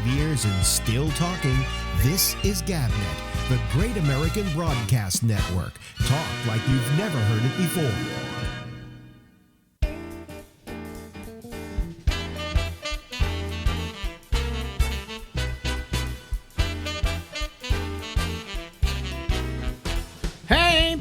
years and still talking. This is GabNet, the Great American Broadcast Network. Talk like you've never heard it before. Hey,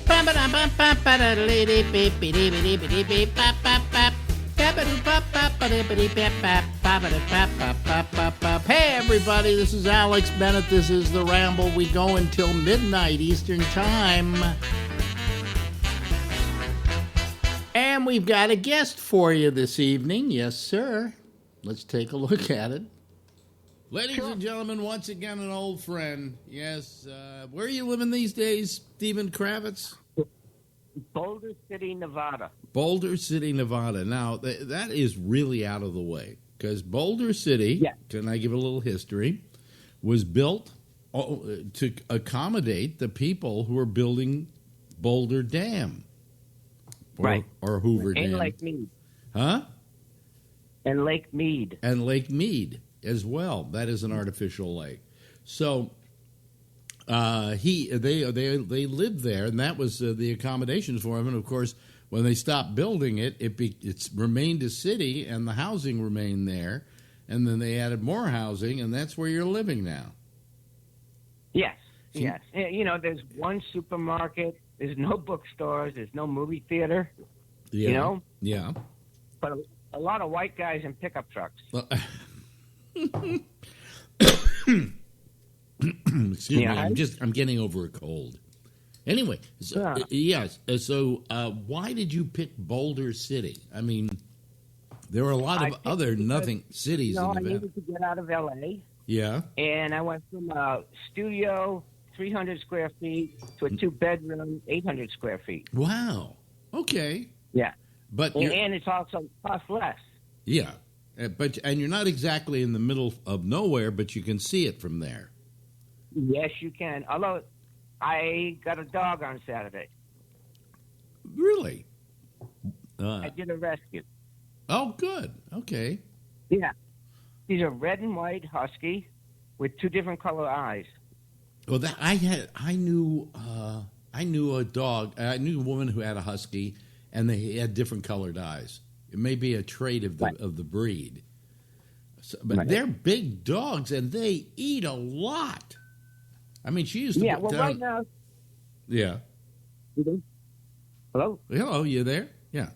hey everybody, this is Alex Bennett. This is the Ramble. We go until midnight Eastern Time. And we've got a guest for you this evening. Yes, sir. Let's take a look at it. Ladies and gentlemen, once again, an old friend. Yes, where are you living these days, Stephen Kravitz? Boulder City, Nevada. Boulder City, Nevada. Now, that is really out of the way, because Boulder City, Can I give a little history, was built to accommodate the people who are building Boulder Dam. Or Hoover Dam. And Lake Mead. Huh? And Lake Mead. And Lake Mead as well. That is an artificial lake. So they lived there, and that was the accommodations for him. And of course, when they stopped building it, it's remained a city, and the housing remained there. And then they added more housing, and that's where you're living now. Yes, yes. You know, there's one supermarket. There's no bookstores. There's no movie theater. Yeah. You know? Yeah. But a lot of white guys in pickup trucks. Excuse me. I'm getting over a cold. Anyway, so, yes. So, why did you pick Boulder City? I mean, there were a lot of other cities in Nevada. I needed to get out of L.A. Yeah. And I went from a studio, 300 square feet, to a two-bedroom, 800 square feet. Wow. Okay. Yeah. But and it's also cost less. Yeah. And you're not exactly in the middle of nowhere, but you can see it from there. Yes, you can. Although I got a dog on Saturday. Really? I did a rescue. Oh, good. Okay. Yeah. He's a red and white husky with two different color eyes. Well, I knew a dog. I knew a woman who had a husky, and they had different colored eyes. It may be a trait of the breed. So, but they're big dogs, and they eat a lot. I mean, she used to put down... right now... Yeah. Hello? Hello, you there? Yeah.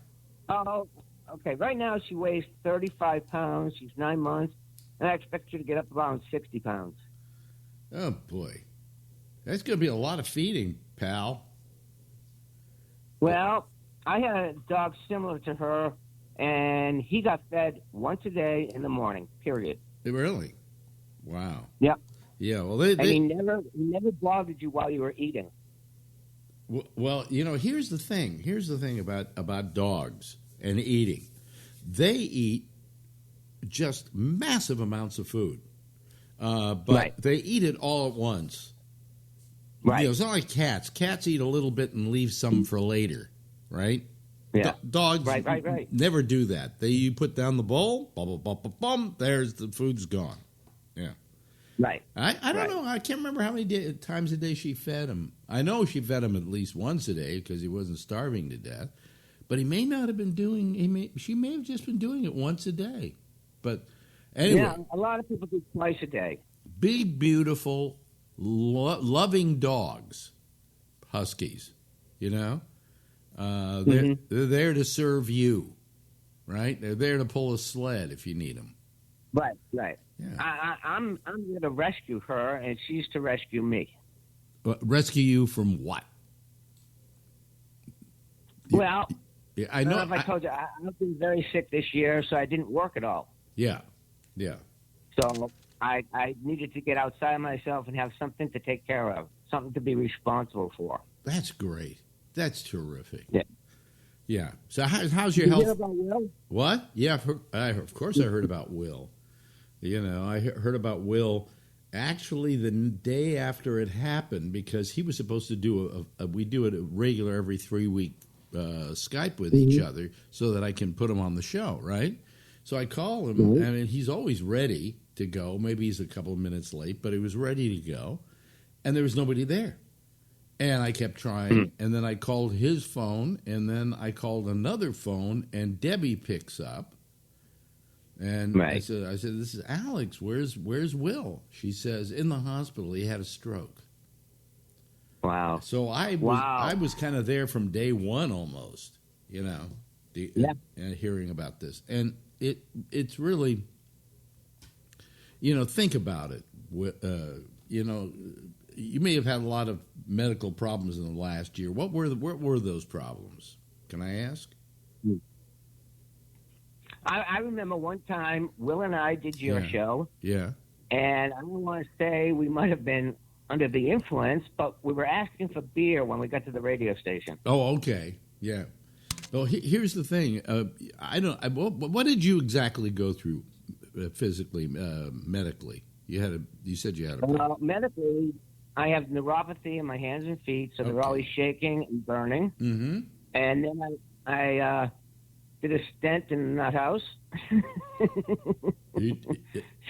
Oh, okay. Right now, she weighs 35 pounds. She's 9 months, and I expect her to get up around 60 pounds. Oh, boy. That's going to be a lot of feeding, pal. Well, I had a dog similar to her, and he got fed once a day in the morning, period. Really? Wow. Yep. Yeah, well, he never bothered you while you were eating. Well, you know, here's the thing. Here's the thing about dogs and eating. They eat just massive amounts of food, but they eat it all at once. Right. You know, it's not like cats. Cats eat a little bit and leave some for later, right? Yeah. Dogs never do that. You put down the bowl, bum, bum, bum, bum, there's the food's gone. Yeah. Right. I don't know. I can't remember how many times a day she fed him. I know she fed him at least once a day because he wasn't starving to death. But he may not have been doing. She may have just been doing it once a day. But anyway, yeah, a lot of people do twice a day. Big, beautiful, loving dogs, huskies. You know, they're there to serve you, right? They're there to pull a sled if you need them. Right. Right. Yeah. I'm going to rescue her, and she's to rescue me. Rescue you from what? Well, I know. If I told you, I've been very sick this year, so I didn't work at all. Yeah, yeah. So I needed to get outside myself and have something to take care of, something to be responsible for. That's great. That's terrific. Yeah. Yeah. So how's your health? You hear about Will? What? Yeah, of course I heard about Will. You know, I heard about Will actually the day after it happened because he was supposed to do we do it regular every 3-week Skype with each other so that I can put him on the show, right? So I call him, and he's always ready, to go. Maybe he's a couple of minutes late, but he was ready to go, and there was nobody there. And I kept trying, and then I called his phone, and then I called another phone, and Debbie picks up. And I said, "This is Alex. Where's Will?" She says, "In the hospital. He had a stroke." Wow. So I was kind of there from day one almost, and hearing about this, and it's really, think about it. You may have had a lot of medical problems in the last year. What were those problems? Can I ask? I remember one time Will and I did your show. Yeah. And I don't want to say we might have been under the influence, but we were asking for beer when we got to the radio station. Oh, okay. Yeah. Well, here's the thing. What did you exactly go through physically, medically? You said you had a problem. Well, medically, I have neuropathy in my hands and feet, so they're always shaking and burning. Mm-hmm. And then I did a stent in the nut house, so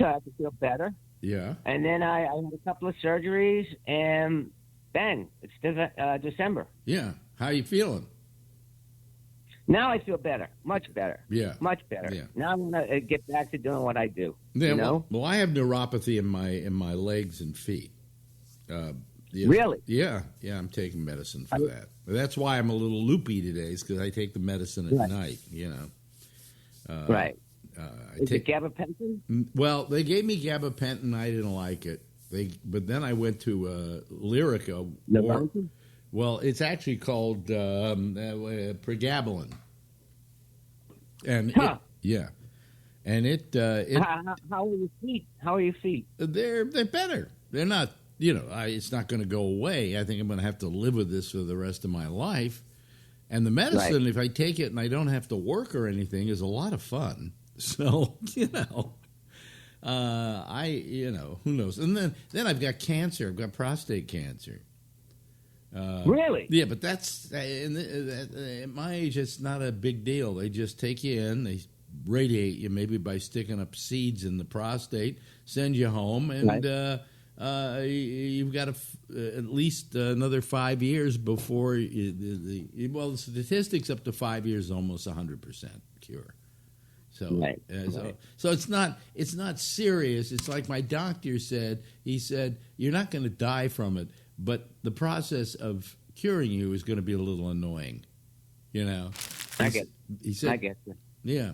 I could feel better. Yeah. And then I had a couple of surgeries, and bang, it's December. Yeah. How are you feeling? Now I feel better, much better. Yeah. Much better. Yeah. Now I'm going to get back to doing what I do. Yeah, you know? Well, I have neuropathy in my legs and feet. Really? Yeah. I'm taking medicine for that. That's why I'm a little loopy today, is because I take the medicine at night, Right. Is it take gabapentin? Well, they gave me gabapentin. I didn't like it. But then I went to Lyrica. Well, it's actually called pregabalin. And How are your feet? How are your feet? They're better. They're not. It's not going to go away. I think I'm going to have to live with this for the rest of my life. And the medicine, if I take it and I don't have to work or anything, is a lot of fun. So, who knows? And then I've got cancer. I've got prostate cancer. Really? Yeah, but that's at my age. It's not a big deal. They just take you in, they radiate you, maybe by sticking up seeds in the prostate, send you home, and you've got at least another 5 years before the statistics up to 5 years is almost 100% cure. So, so it's not serious. It's like my doctor said. He said, you're not going to die from it, but the process of curing you is going to be a little annoying. I get you. Yeah.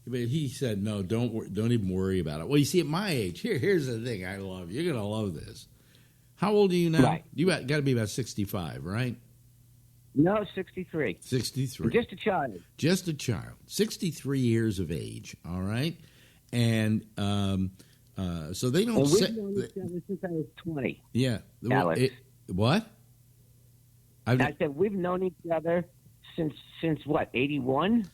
But he said, no, don't even worry about it. Well, you see, at my age, here's the thing I love. You're going to love this. How old are you now? Right. You got to be about 65, right? No, 63. 63. I'm just a child. Just a child. 63 years of age, all right? And so they don't say... We've known each other since I was 20. Yeah. Alex. What? I said we've known each other since what, 81?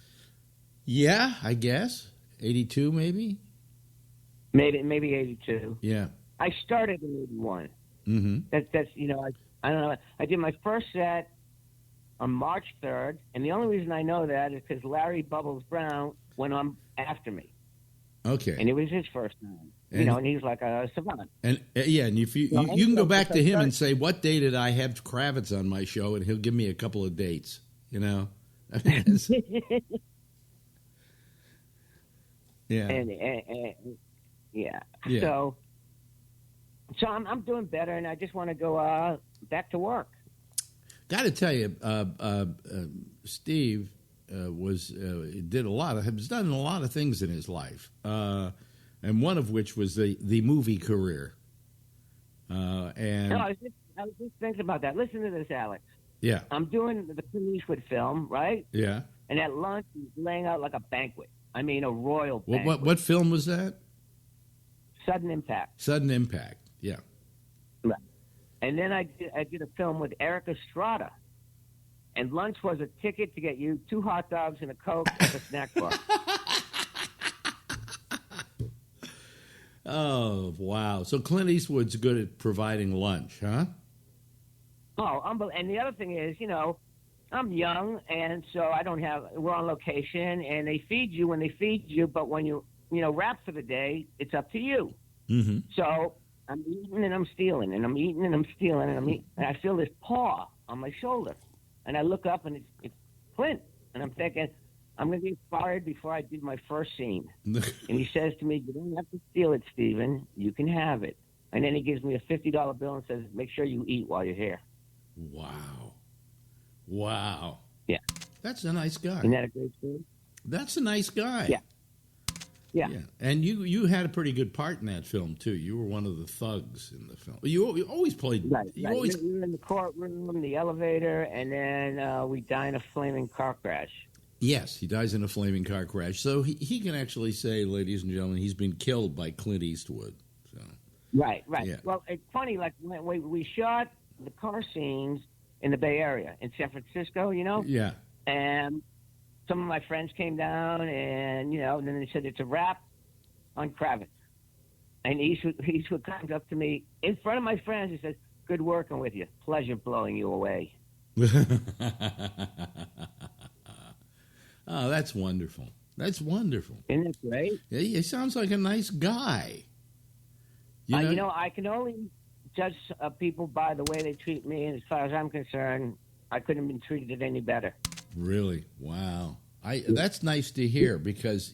Yeah, I guess. 82 maybe? Maybe 82. Yeah. I started in 81. Mm-hmm. That's I don't know. I did my first set on March 3rd, and the only reason I know that is because Larry Bubbles Brown went on after me. Okay. And it was his first time. And he's like a savant. And and if you can go back to him and say, what day did I have Kravitz on my show, and he'll give me a couple of dates, Yeah. And So I'm doing better, and I just want to go back to work. Got to tell you, Steve has done a lot of things in his life, and one of which was the movie career. And no, I was just thinking about that. Listen to this, Alex. Yeah, I'm doing the Clint Eastwood film, right? Yeah. And at lunch, he's laying out like a banquet. I mean, a royal banquet. What film was that? Sudden Impact. Sudden Impact. Yeah. Right. And then I did a film with Eric Estrada. And lunch was a ticket to get you 2 hot dogs and a Coke at the snack bar. Oh, wow. So Clint Eastwood's good at providing lunch, huh? Oh, and the other thing is, I'm young, and so we're on location, and they feed you when they feed you, but when you wrap for the day, it's up to you. Mm-hmm. So I'm eating and I'm stealing, and I'm eating and I'm stealing, and and I feel this paw on my shoulder, and I look up and it's Clint, and I'm thinking I'm going to get fired before I did my first scene. And he says to me, "You don't have to steal it, Steven. You can have it." And then he gives me a $50 bill and says, "Make sure you eat while you're here." Wow. Yeah. That's a nice guy. Isn't that a great story? That's a nice guy. Yeah. And you had a pretty good part in that film too. You were one of the thugs in the film. You always played. Right. You right. always. We were in the courtroom, the elevator, and then we die in a flaming car crash. Yes, he dies in a flaming car crash. So he can actually say, ladies and gentlemen, he's been killed by Clint Eastwood. So. Right. Yeah. Well, it's funny. Like when we shot the car scenes in the Bay Area, in San Francisco, Yeah. and some of my friends came down, and and then they said it's a wrap on Kravitz. And Eastwood comes up to me in front of my friends. He says, "Good working with you. Pleasure blowing you away." Oh, that's wonderful. That's wonderful. Isn't that great? Yeah, he sounds like a nice guy. I can only judge people by the way they treat me, and as far as I'm concerned, I couldn't have been treated any better. Really? Wow. That's nice to hear because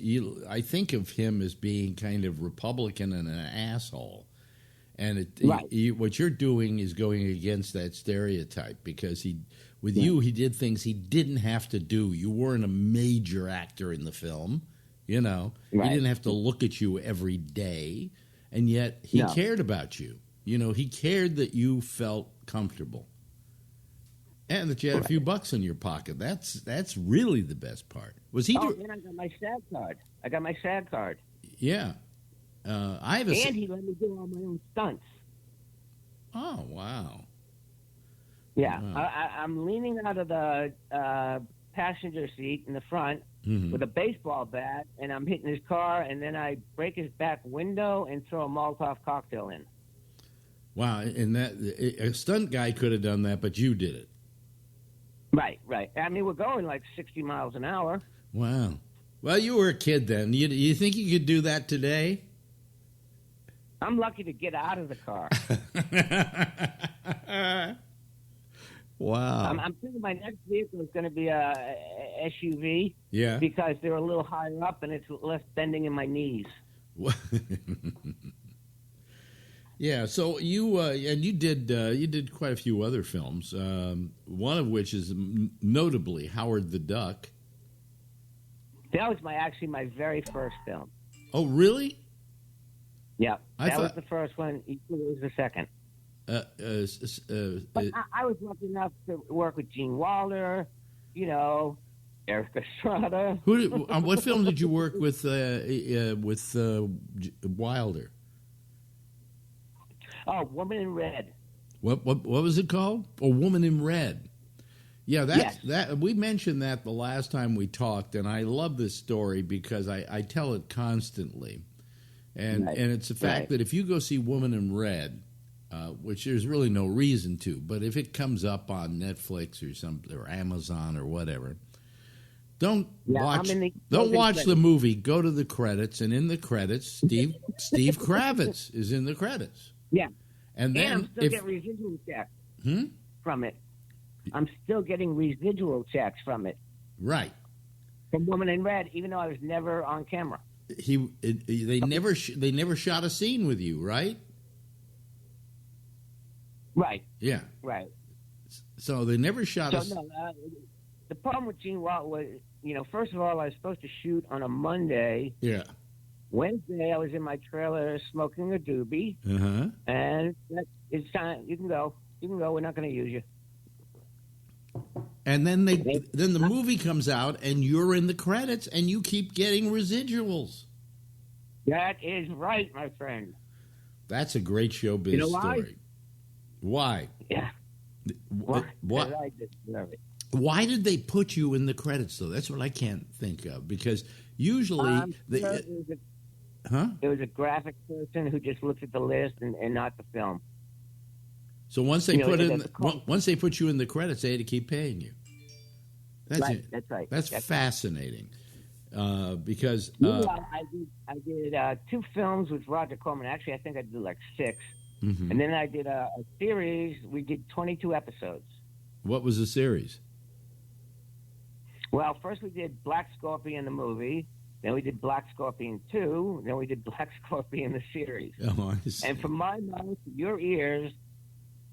I think of him as being kind of Republican and an asshole. And what you're doing is going against that stereotype because you, he did things he didn't have to do. You weren't a major actor in the film, He didn't have to look at you every day, and yet he cared about you. He cared that you felt comfortable. And that you had a few bucks in your pocket. That's really the best part. Was he? And I got my SAG card. Yeah. I have and he let me do all my own stunts. Oh, wow. Yeah. Wow. I'm leaning out of the passenger seat in the front with a baseball bat, and I'm hitting his car, and then I break his back window and throw a Molotov cocktail in. Wow. And a stunt guy could have done that, but you did it. Right. I mean, we're going like 60 miles an hour. Wow. Well, you were a kid then. You think you could do that today? I'm lucky to get out of the car. Wow. I'm thinking my next vehicle is going to be a SUV. Yeah. Because they're a little higher up and it's less bending in my knees. Yeah, so you did quite a few other films. One of which is notably Howard the Duck. That was my very first film. Oh, really? Yeah, that was the first one. It was the second. But I was lucky enough to work with Gene Wilder, Eric Estrada. What film did you work with Wilder? Oh, Woman in Red. What was it called? A Woman in Red. Yeah, Yes. that we mentioned that the last time we talked, and I love this story because I tell it constantly, and it's the fact that if you go see Woman in Red, which there's really no reason to, but if it comes up on Netflix or Amazon or whatever, don't watch the movie. Go to the credits, and in the credits, Steve Kravitz is in the credits. Yeah, and then I'm still getting residual checks from it. I'm still getting residual checks from it. Right. From Woman in Red, even though I was never on camera. They never shot a scene with you, right? Right. Yeah. Right. So they never shot a. No, the problem with Gene Wilder was, first of all, I was supposed to shoot on a Monday. Yeah. Wednesday, I was in my trailer smoking a doobie, and it's time. You can go. We're not going to use you. And then the movie comes out, and you're in the credits, and you keep getting residuals. That is right, my friend. That's a great showbiz story. Why? Yeah. What? Why did they put you in the credits, though? That's what I can't think of, because usually it was a graphic person who just looked at the list and not the film. So once they once they put you in the credits, they had to keep paying you. That's right. That's fascinating. because I did 2 films with Roger Corman. Actually, I think I did like 6. Mhm. And then I did a series. We did 22 episodes. What was the series? Well, first we did Black Scorpion the movie. Then we did Black Scorpion 2. Then we did Black Scorpion the series. Oh, I see. And from my mouth to your ears,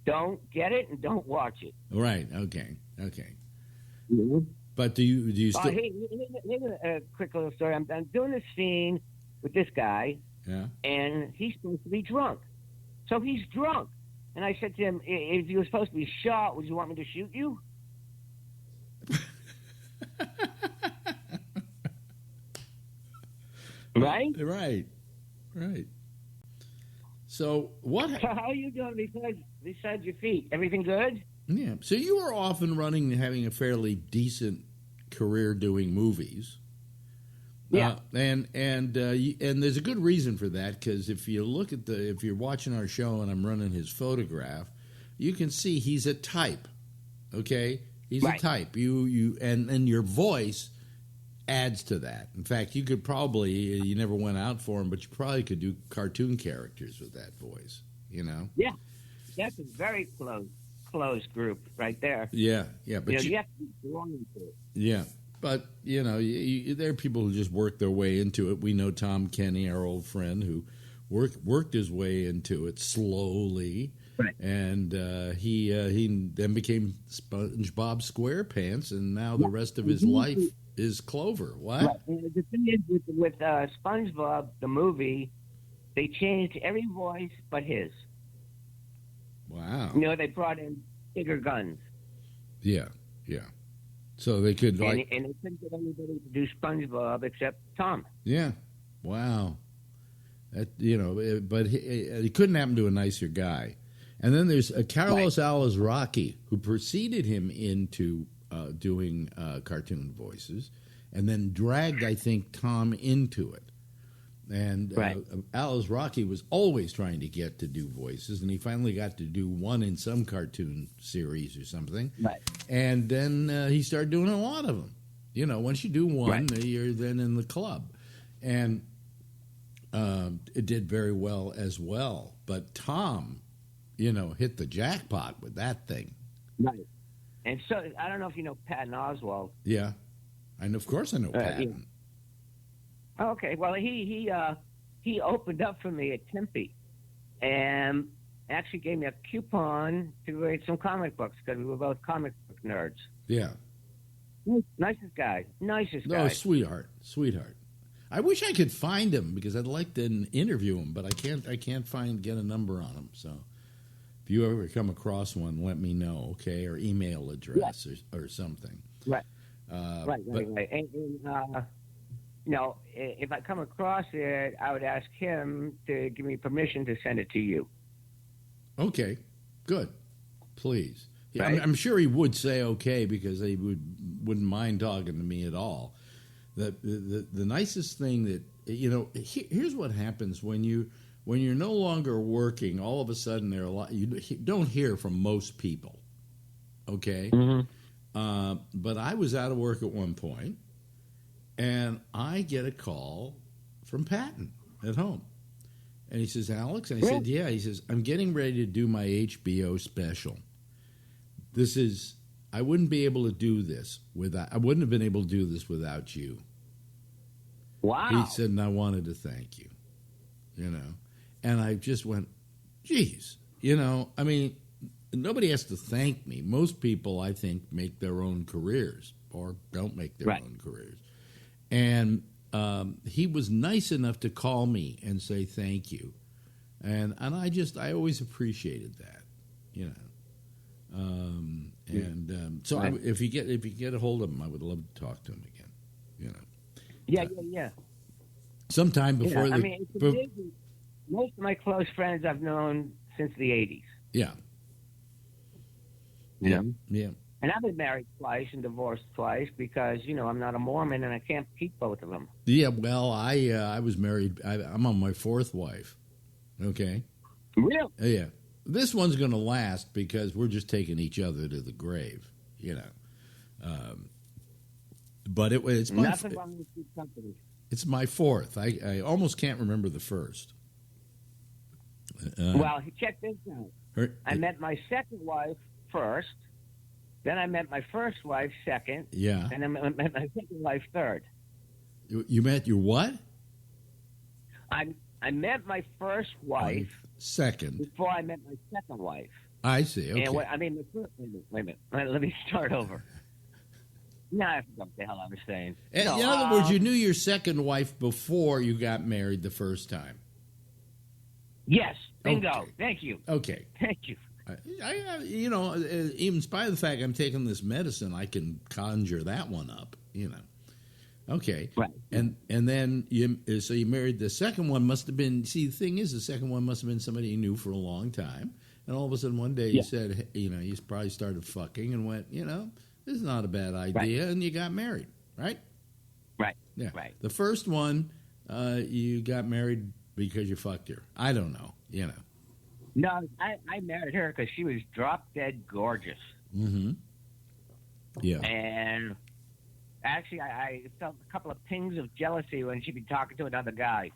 don't get it and don't watch it. Right. Okay. Mm-hmm. But do you still? Here's a quick little story. I'm doing a scene with this guy, Yeah. and he's supposed to be drunk. So he's drunk. And I said to him, if you were supposed to be shot, would you want me to shoot you? Right? Right. So what? So how are you doing besides your feet? Everything good? Yeah. So you were off and running, having a fairly decent career doing movies. Yeah. And there's a good reason for that, because if you're watching our show and I'm running his photograph, you can see he's a type. Okay, he's Right. a type. And your voice adds to that. In fact, you could probably, you never went out for him, but you probably could do cartoon characters with that voice. You know? Yeah. That's a very close group right there. Yeah. But you have to be belonging to it. Yeah. But, there are people who just work their way into it. We know Tom Kenny, our old friend, who worked his way into it slowly. Right. And he then became SpongeBob SquarePants, and now the rest of his life is Clover. What? Right. And the thing is, with SpongeBob, the movie, they changed every voice but his. Wow. They brought in bigger guns. Yeah. So they could, And they couldn't get anybody to do SpongeBob except Tom. Yeah. Wow. That, but it couldn't happen to a nicer guy. And then there's Carlos Alazraqui, who preceded him into doing cartoon voices, and then dragged, I think, Tom into it. And Alazraqui was always trying to get to do voices, and he finally got to do one in some cartoon series or something. Right. And then he started doing a lot of them. Once you do one, you're then in the club. And it did very well as well. But Tom, hit the jackpot with that thing. Right. And so, I don't know if you know Patton Oswalt. Yeah. And of course I know Patton. Okay, well, he opened up for me at Tempe, and actually gave me a coupon to read some comic books, because we were both comic book nerds. Yeah. Nicest guy. No, sweetheart. I wish I could find him, because I'd like to interview him, but I can't get a number on him. So if you ever come across one, let me know, okay, or email address or something. Right. Right. And if I come across it, I would ask him to give me permission to send it to you. Okay, good. Please. Right? I'm sure he would say okay, because he wouldn't mind talking to me at all. The nicest thing that here's what happens when you're no longer working. All of a sudden, there are a lot you don't hear from most people. Okay, but I was out of work at one point. And I get a call from Patton at home. And he says, Alex? And I said, yeah. He says, I'm getting ready to do my HBO special. I wouldn't be able to do this I wouldn't have been able to do this without you. Wow. He said, and I wanted to thank you. And I just went, geez. I mean, nobody has to thank me. Most people, I think, make their own careers or don't make their own careers. And he was nice enough to call me and say thank you, and I always appreciated that, So if you get a hold of him, I would love to talk to him again, Yeah. Sometime before most of my close friends I've known since the 80s. Yeah. And I've been married twice and divorced twice because, I'm not a Mormon and I can't keep both of them. Yeah, well, I was married. I'm on my 4th wife. Okay? Really? Yeah. This one's going to last because we're just taking each other to the grave, But it's my Nothing wrong with good company. it's my fourth. I almost can't remember the first. Well, check this out. I met my second wife first. Then I met my first wife second. Yeah. And then I met my second wife third. You met your what? I met my first wife second before I met my second wife. I see. Okay. And wait a minute. Let me start over. No, I forgot what the hell I was saying. In other words, you knew your second wife before you got married the first time. Yes. Bingo. Okay. Thank you. Okay. Thank you. Even in spite of the fact I'm taking this medicine, I can conjure that one up. Okay. Right. And then you married the second one. Must have been. See, the thing is, the second one must have been somebody you knew for a long time. And all of a sudden, one day you said, you probably started fucking and went, this is not a bad idea, and you got married, right? Right. Yeah. Right. The first one, you got married because you fucked her. I don't know. No, I married her because she was drop dead gorgeous. Mm-hmm. Yeah. And actually, I felt a couple of pings of jealousy when she'd be talking to another guy.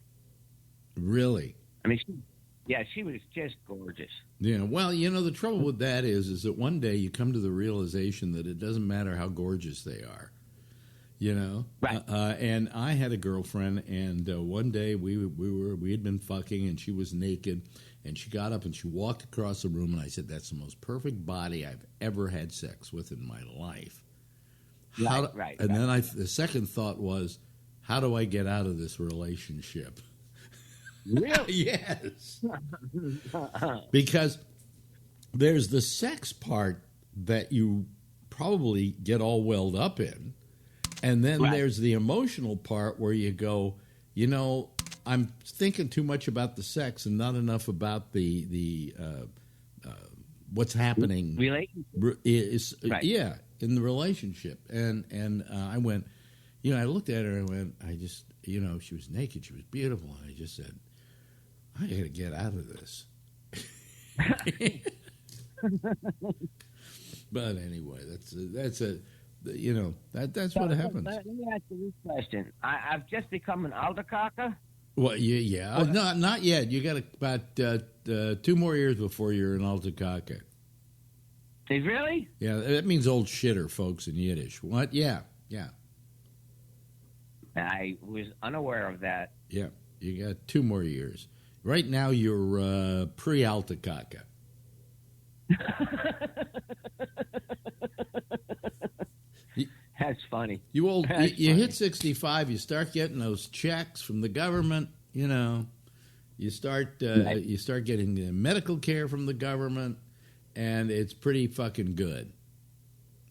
Really? I mean, she was just gorgeous. Yeah. Well, the trouble with that is that one day you come to the realization that it doesn't matter how gorgeous they are. Right. And I had a girlfriend, and one day we had been fucking, and she was naked, and she got up and she walked across the room, and I said, "That's the most perfect body I've ever had sex with in my life." Right. And then the second thought was, how do I get out of this relationship? Really? Yes. Because there's the sex part that you probably get all welled up in. And then there's the emotional part where you go, I'm thinking too much about the sex and not enough about the what's happening. Relationship. Yeah, in the relationship. And I went, I looked at her and went, she was naked, she was beautiful, and I just said, I got to get out of this. But anyway, that's what happens. Let me ask you this question. I've just become an aldercocker. Well, yeah. No, not yet. You got about 2 more years before you're an aldercocker. Really? Yeah, that means old shitter, folks, in Yiddish. What? Yeah. I was unaware of that. Yeah, you got 2 more years. Right now, you're pre-aldercocker. That's funny. You hit 65, you start getting those checks from the government. You start getting medical care from the government, and it's pretty fucking good,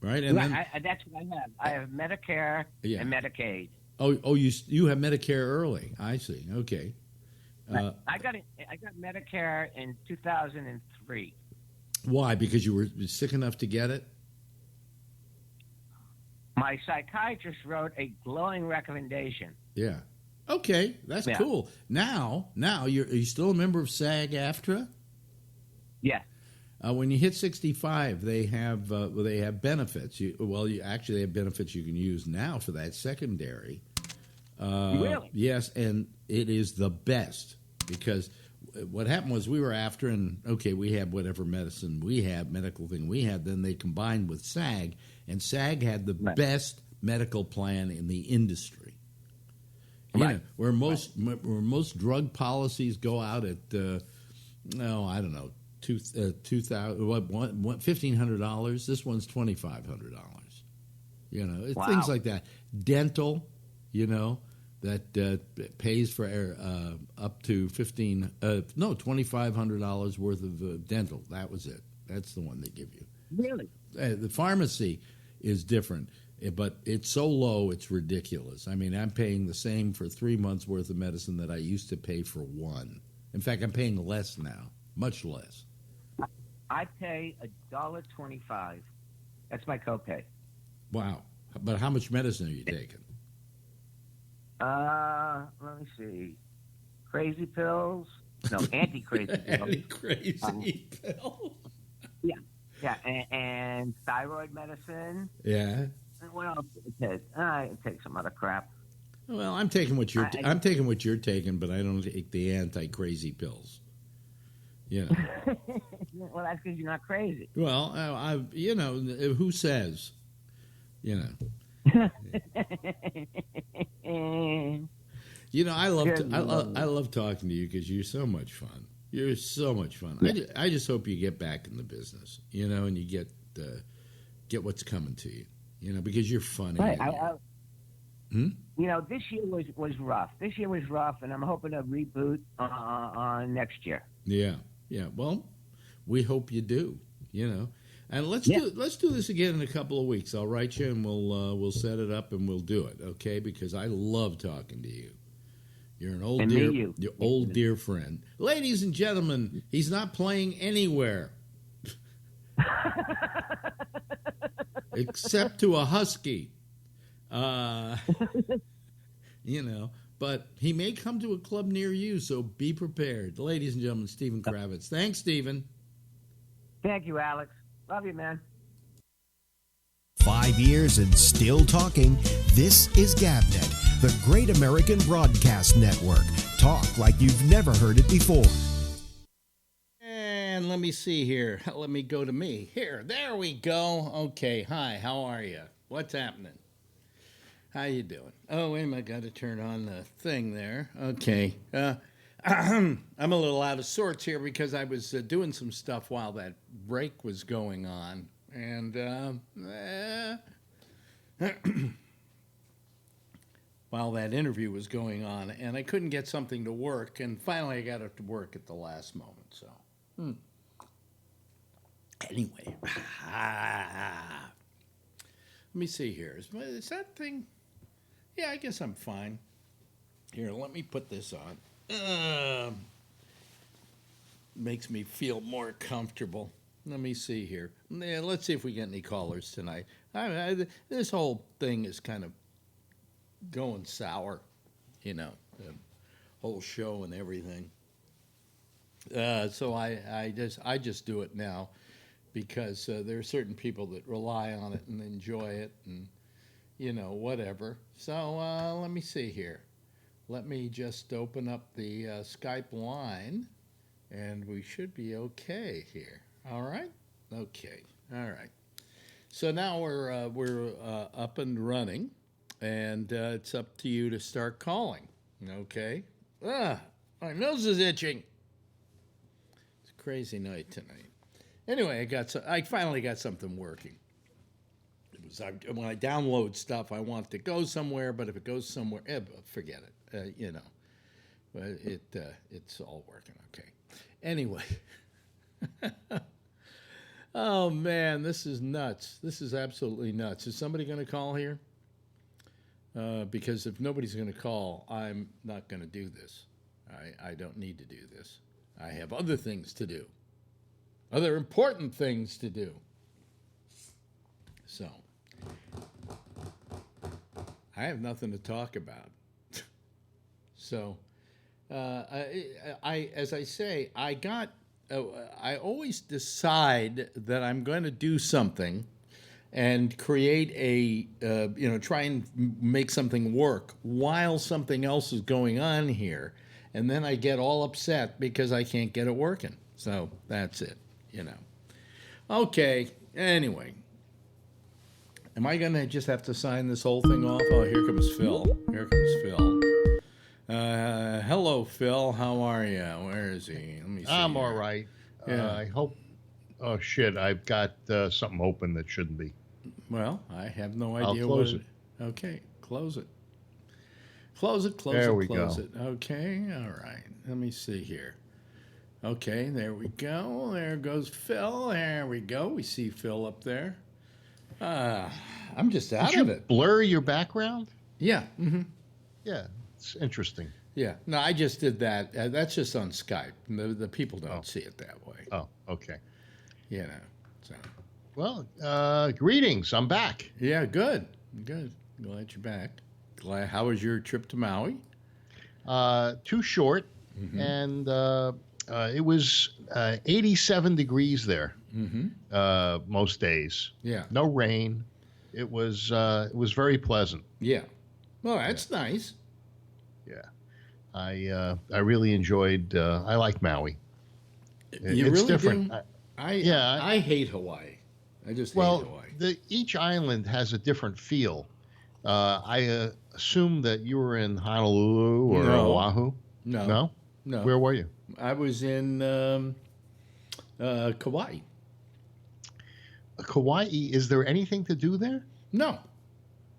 right? And then, that's what I have. I have Medicare and Medicaid. Oh, you have Medicare early. I see. Okay. I got Medicare in 2003. Why? Because you were sick enough to get it? My psychiatrist wrote a glowing recommendation. Yeah. Okay, that's cool. Now, are you still a member of SAG-AFTRA? Yeah. When you hit 65, they have benefits. You actually have benefits you can use now for that secondary. Really? Yes, and it is the best because what happened was we were after, and we had whatever medicine we had, medical thing we had. Then they combined with SAG, and SAG had the best medical plan in the industry. Where most drug policies go out at I don't know, $1,500. This one's $2,500. Things like that. Dental, that pays for up to $2,500 worth of dental. That was it. That's the one they give you. Really? The pharmacy is different, but it's so low, it's ridiculous. I mean, I'm paying the same for 3 months' worth of medicine that I used to pay for one. In fact, I'm paying less now, much less. I pay $1.25. That's my copay. Wow. But how much medicine are you taking? Let me see. Crazy pills. No, anti-crazy pills. Anti-crazy pills. Yeah, and thyroid medicine. Yeah. what else did it take? It takes some other crap. Well, I'm taking what you're. I I'm taking what you're taking, but I don't take the anti-crazy pills. You know. Well, that's because you're not crazy. Well, you know, who says? You know. You know, I love talking to you because you're so much fun. You're so much fun. Yeah. I just hope you get back in the business, you know, and you get what's coming to you, you know, because you're funny. Right. You know, this year was rough. This year was rough, and I'm hoping to reboot on next year. Yeah, yeah. Well, we hope you do. You know, and let's do this again in a couple of weeks. I'll write you, and we'll set it up, and we'll do it. Okay? Because I love talking to you. You're an old dear friend. Ladies and gentlemen, he's not playing anywhere. Except to a husky. You know, but he may come to a club near you, so be prepared. Ladies and gentlemen, Stephen Kravitz. Thanks, Stephen. Thank you, Alex. Love you, man. 5 years and still talking. This is GabNet, the Great American Broadcast Network. Talk like you've never heard it before. And let me see here. Let me go to me. Here, there we go. Okay, hi, how are you? What's happening? How you doing? Oh, wait a minute, I got to turn on the thing there. Okay. I'm a little out of sorts here because I was doing some stuff while that break was going on. And while that interview was going on, and I couldn't get something to work, and finally I got it to work at the last moment. So, anyway, let me see here. Is that thing? Yeah, I guess I'm fine. Here, let me put this on. Makes me feel more comfortable. Let me see here. Yeah, let's see if we get any callers tonight. This whole thing is kind of going sour, you know, the whole show and everything. So I just do it now because there are certain people that rely on it and enjoy it and, you know, whatever. So let me see here. Let me just open up the Skype line, and we should be okay here. All right? Okay. All right. So now we're up and running, and it's up to you to start calling. Okay? My nose is itching. It's a crazy night tonight. Anyway, I finally got something working. When I download stuff, I want it to go somewhere, but if it goes somewhere, forget it. You know, but it's all working okay. Anyway. Oh, man, this is nuts. This is absolutely nuts. Is somebody going to call here? Because if nobody's going to call, I'm not going to do this. I don't need to do this. I have other things to do. Other important things to do. So, I have nothing to talk about. So, as I say, I always decide that I'm going to do something and create try and make something work while something else is going on here. And then I get all upset because I can't get it working. So that's it, you know. Okay, anyway. Am I going to just have to sign this whole thing off? Oh, here comes Phil. Hello, Phil. How are you? Where is he? Let me see. I'm all right. Yeah. I hope. Oh shit! I've got something open that shouldn't be. Well, I have no idea. I'll close it. Okay, close it. Close it. There we close go. it. Okay. All right. Let me see here. Okay. There we go. There goes Phil. There we go. We see Phil up there. I'm just out of it. Blur your background? Yeah. Mm-hmm. Yeah. It's interesting. Yeah. No, I just did that. That's just on Skype. The people don't see it that way. Oh, okay. You know. So. Well, greetings. I'm back. Yeah, good. Glad you're back. How was your trip to Maui? Too short, and it was 87 degrees there most days. Yeah. No rain. It was very pleasant. Yeah. Well, that's nice. Yeah, I really enjoyed. I like Maui. You It's really different. do? Yeah. I hate Hawaii. I just hate Well, Hawaii. each island has a different feel. I assume that you were in Honolulu or No. Oahu. No. No. No. Where were you? I was in Kauai. Kauai. Is there anything to do there? No.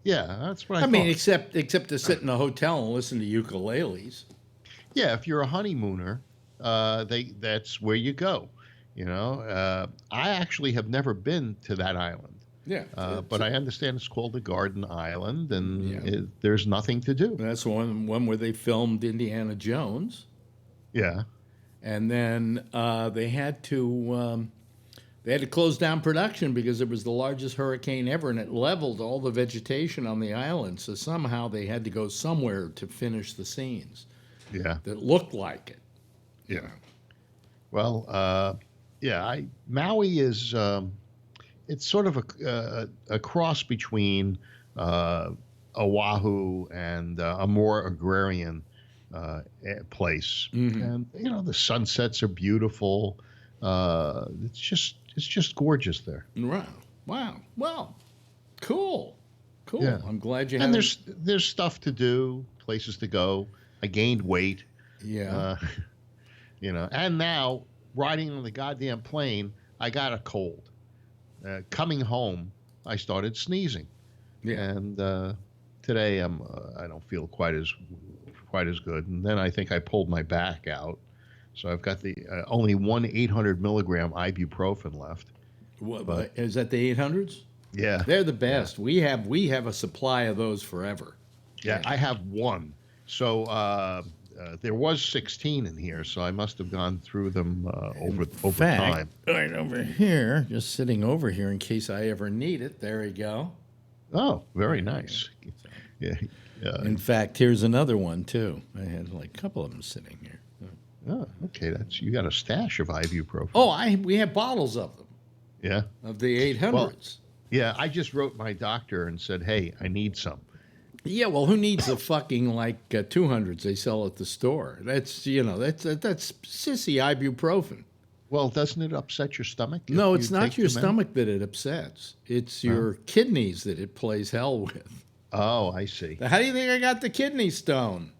Yeah, that's what I I mean, thought. except to sit in a hotel and listen to ukuleles. Yeah, if you're a honeymooner, that's where you go. I actually have never been to that island. Yeah. But I understand it's called the Garden Island, and Yeah. there's nothing to do. That's one where they filmed Indiana Jones. Yeah. And then they had to close down production because it was the largest hurricane ever, and it leveled all the vegetation on the island. So somehow they had to go somewhere to finish the scenes Yeah. that looked like it. Yeah. Well, Maui is it's sort of a cross between Oahu and a more agrarian place, and the sunsets are beautiful. It's just gorgeous there. Wow. Wow. Well, cool. Cool. Yeah. I'm glad you And had there's stuff to do, places to go. I gained weight. Yeah. And now riding on the goddamn plane, I got a cold. Coming home, I started sneezing. Yeah. And today I don't feel quite as good. And then I think I pulled my back out. So I've got the only one 800 milligram ibuprofen left. What, is that the 800s? Yeah. They're the best. Yeah. We have a supply of those forever. Yeah, I have one. So there was 16 in here, so I must have gone through them over time. Right over here, just sitting over here in case I ever need it. There we go. Oh, very nice. Yeah. In fact, here's another one too. I had like a couple of them sitting here. Oh, okay. You got a stash of ibuprofen. Oh, we have bottles of them. Yeah. Of the 800s. Well, yeah, I just wrote my doctor and said, "Hey, I need some." Yeah, well, who needs the fucking like 200s they sell at the store? That's that's sissy ibuprofen. Well, doesn't it upset your stomach? No, it's not your stomach that it upsets. It's your kidneys that it plays hell with. Oh, I see. How do you think I got the kidney stone?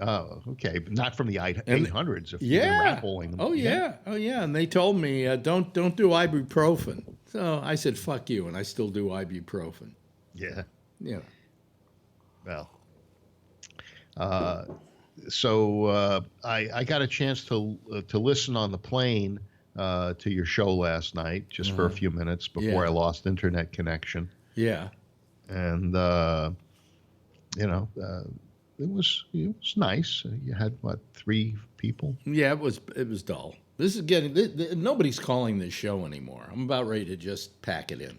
Oh, okay, but not from the 800s. If you've been Ramble-ing them. Oh yeah. And they told me don't do ibuprofen. So I said fuck you, and I still do ibuprofen. Yeah. Yeah. Well, so I got a chance to listen on the plane to your show last night, just for a few minutes before I lost internet connection. Yeah. And it was nice. You had what, 3 people? Yeah, it was dull. This is nobody's calling this show anymore. I'm about ready to just pack it in.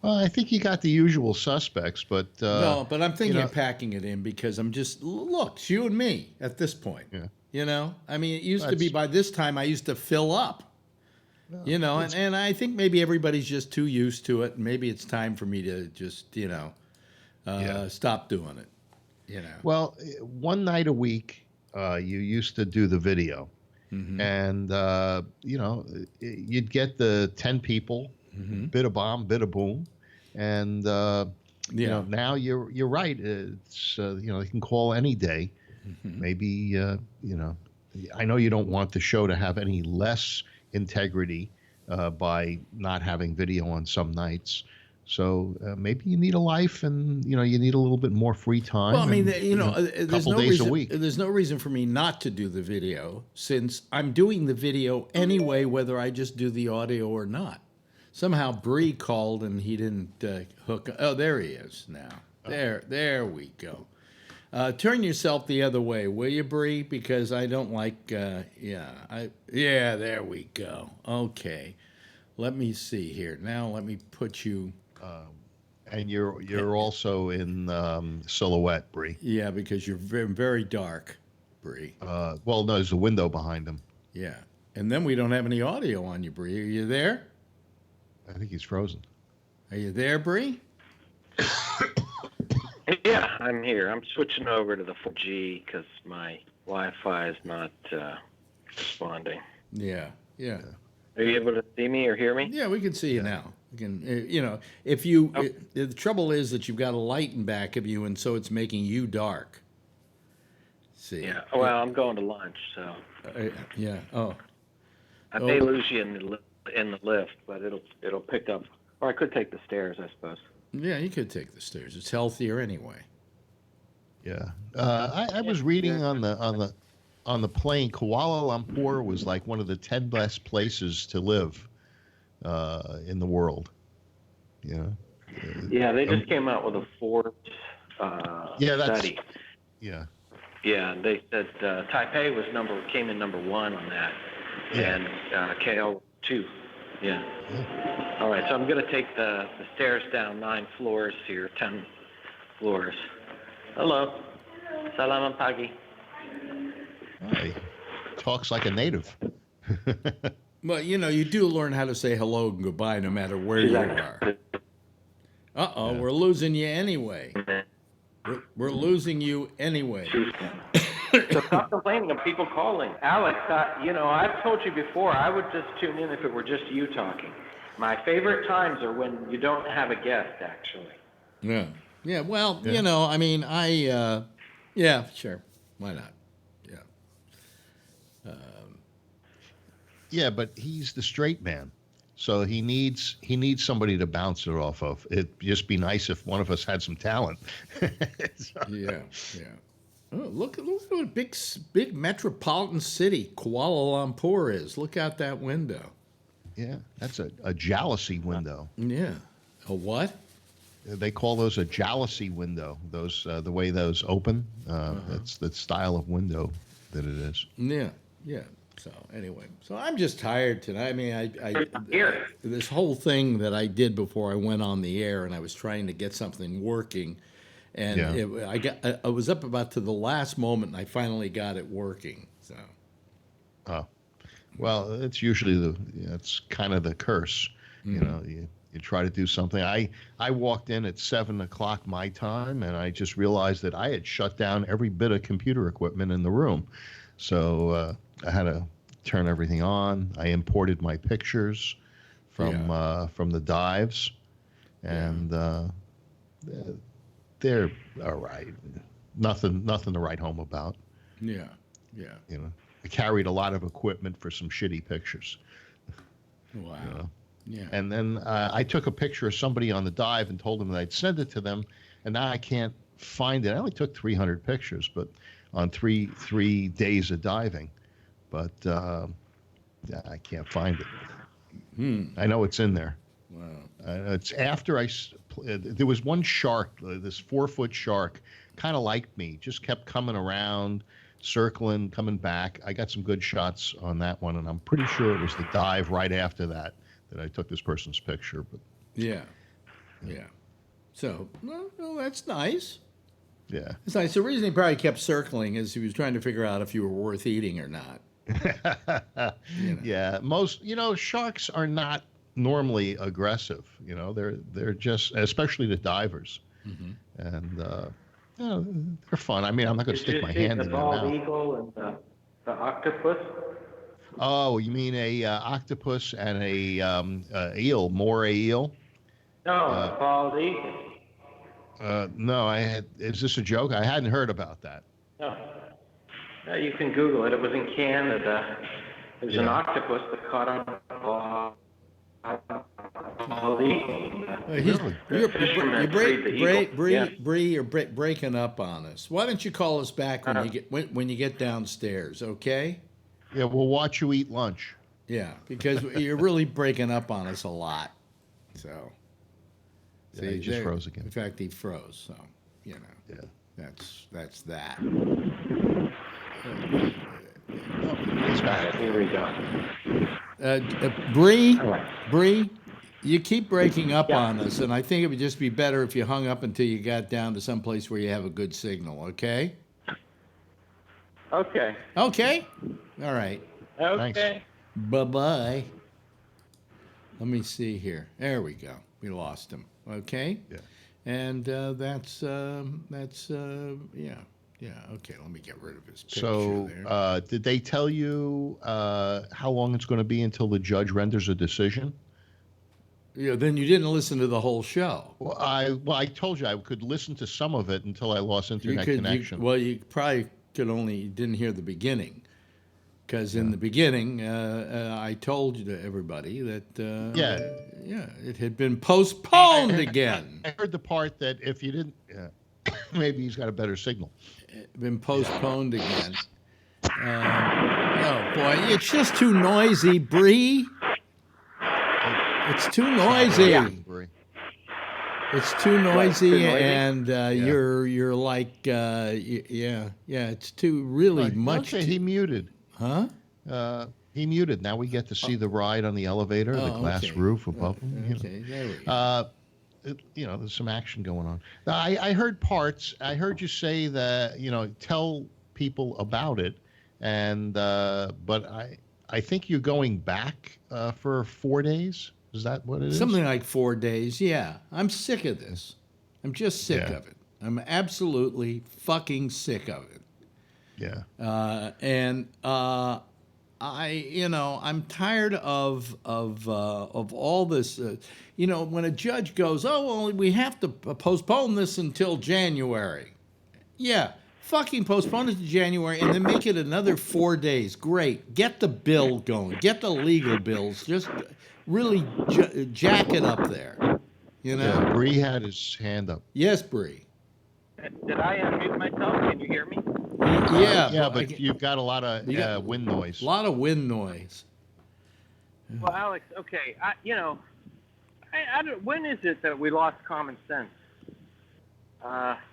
Well, I think you got the usual suspects, but no, but I'm thinking of packing it in because I'm just it's you and me at this point. Yeah. I mean, it used to be by this time I used to fill up. And I think maybe everybody's just too used to it. Maybe it's time for me to just stop doing it. Well, one night a week, you used to do the video, and you'd get the 10 people, bit of bomb, bit of boom, and now you're right. It's they can call any day. Maybe I know you don't want the show to have any less integrity by not having video on some nights. So maybe you need a life, and you need a little bit more free time. Well, I mean, a there's couple no days reason, a week. There's no reason for me not to do the video since I'm doing the video anyway, whether I just do the audio or not. Somehow Bree called and he didn't hook. Oh, there he is now. There we go. Turn yourself the other way, will you, Bree? Because I don't like. There we go. Okay, let me see here. Now let me put you. And you're also in silhouette, Bree. Yeah, because you're very, very dark, Bree. Well, no, there's a window behind him. Yeah, and then we don't have any audio on you, Bree. Are you there? I think he's frozen. Are you there, Bree? Yeah, I'm here. I'm switching over to the 4G because my Wi-Fi is not responding. Yeah, yeah. Are you able to see me or hear me? Yeah, we can see you now. We can, if you, the trouble is that you've got a light in back of you, and so it's making you dark. See? Yeah. Well, I'm going to lunch, so Yeah. Oh. I may lose you in the lift, but it'll pick up. Or I could take the stairs, I suppose. Yeah, you could take the stairs. It's healthier anyway. Yeah. I was reading on the plane, Kuala Lumpur was like one of the 10 best places to live in the world. You know. Yeah, they just came out with a Forbes study. Yeah. Yeah, they said Taipei came in number 1 on that, and KL 2. Yeah. All right, so I'm going to take the stairs down 9 floors here, 10 floors. Hello. Salamat pagi. He talks like a native. Well, you do learn how to say hello and goodbye no matter where you are. Uh-oh, we're losing you anyway. We're losing you anyway. So stop complaining of people calling. Alex, I've told you before, I would just tune in if it were just you talking. My favorite times are when you don't have a guest, actually. Yeah. Yeah, well, I mean, sure. Why not? Yeah. Yeah, but he's the straight man. So he needs somebody to bounce it off of. It'd just be nice if one of us had some talent. Yeah. Oh, look what a big metropolitan city Kuala Lumpur is. Look out that window. Yeah, that's a jealousy window. Yeah. A what? They call those a jealousy window. Those the way those open. That's the style of window that it is. Yeah. So anyway, I'm just tired tonight. I mean, this whole thing that I did before I went on the air, and I was trying to get something working, and I was up about to the last moment, and I finally got it working. So. Oh, well, it's usually it's kind of the curse. Mm-hmm. You try to do something. I walked in at 7:00 my time, and I just realized that I had shut down every bit of computer equipment in the room. So I had to turn everything on. I imported my pictures from the dives, and they're all right. Nothing to write home about. Yeah. I carried a lot of equipment for some shitty pictures. Wow. Yeah. And then I took a picture of somebody on the dive and told them that I'd send it to them, and now I can't find it. I only took 300 pictures, but on three days of diving, but I can't find it. I know it's in there. Wow. It's after there was one shark, this 4-foot shark, kind of liked me, just kept coming around, circling, coming back. I got some good shots on that one, and I'm pretty sure it was the dive right after that I took this person's picture. But yeah. So, well, that's nice. Yeah. It's nice. The reason he probably kept circling is he was trying to figure out if you were worth eating or not. Yeah. Most, sharks are not normally aggressive. They're just, especially the divers. Mm-hmm. And, they're fun. I mean, I'm not going to stick my hand in their mouth. The bald eagle and the octopus? Oh, you mean a octopus and a eel, moray eel? No, bald eagle. No, is this a joke? I hadn't heard about that. No. You can Google it. It was in Canada. There's an octopus that caught on bald eagle. You're breaking up on us. Why don't you call us back when you get downstairs, okay? Yeah, we'll watch you eat lunch. Yeah, because you're really breaking up on us a lot. So. Yeah, he just froze again. In fact, he froze. So, Yeah. That's that. He's back. Here we go. Bree, you keep breaking up on us, and I think it would just be better if you hung up until you got down to some place where you have a good signal. Okay? Okay. Okay. All right. Okay. Thanks. Bye-bye. Let me see here. There we go. We lost him. Okay? Yeah. And that's yeah. Yeah, okay, let me get rid of his picture So, there. did they tell you how long it's going to be until the judge renders a decision? Yeah, then you didn't listen to the whole show. Well, I told you I could listen to some of it until I lost internet connection. You probably didn't hear the beginning. Because in Yeah. the beginning, I told you to everybody that Yeah. it had been postponed again. I heard the part that if you didn't, maybe he's got a better signal. Been postponed again. Oh boy, it's just too noisy, Bree. It's too noisy. Yeah. It's too noisy, noisy? and you're like it's too really much. Okay, he muted. Huh? He muted. Now we get to see the ride on the elevator, the glass roof above him. Okay, there we go. There's some action going on. Now, I heard parts. I heard you say that, tell people about it, and but I think you're going back for 4 days. Is that what it is? Something like 4 days. Yeah, I'm sick of this. I'm just sick of it. I'm absolutely fucking sick of it. Yeah. I'm tired of all this. When a judge goes, "Oh, well, we have to postpone this until January." Yeah, fucking postpone it to January and then make it another 4 days. Great, get the bill going, get the legal bills. Just really jack it up there. Yeah, Bree had his hand up. Yes, Bree. Did I unmute myself? Can you hear me? Yeah, but you've got a lot of wind noise. A lot of wind noise. Well, Alex, okay, I don't, when is it that we lost common sense?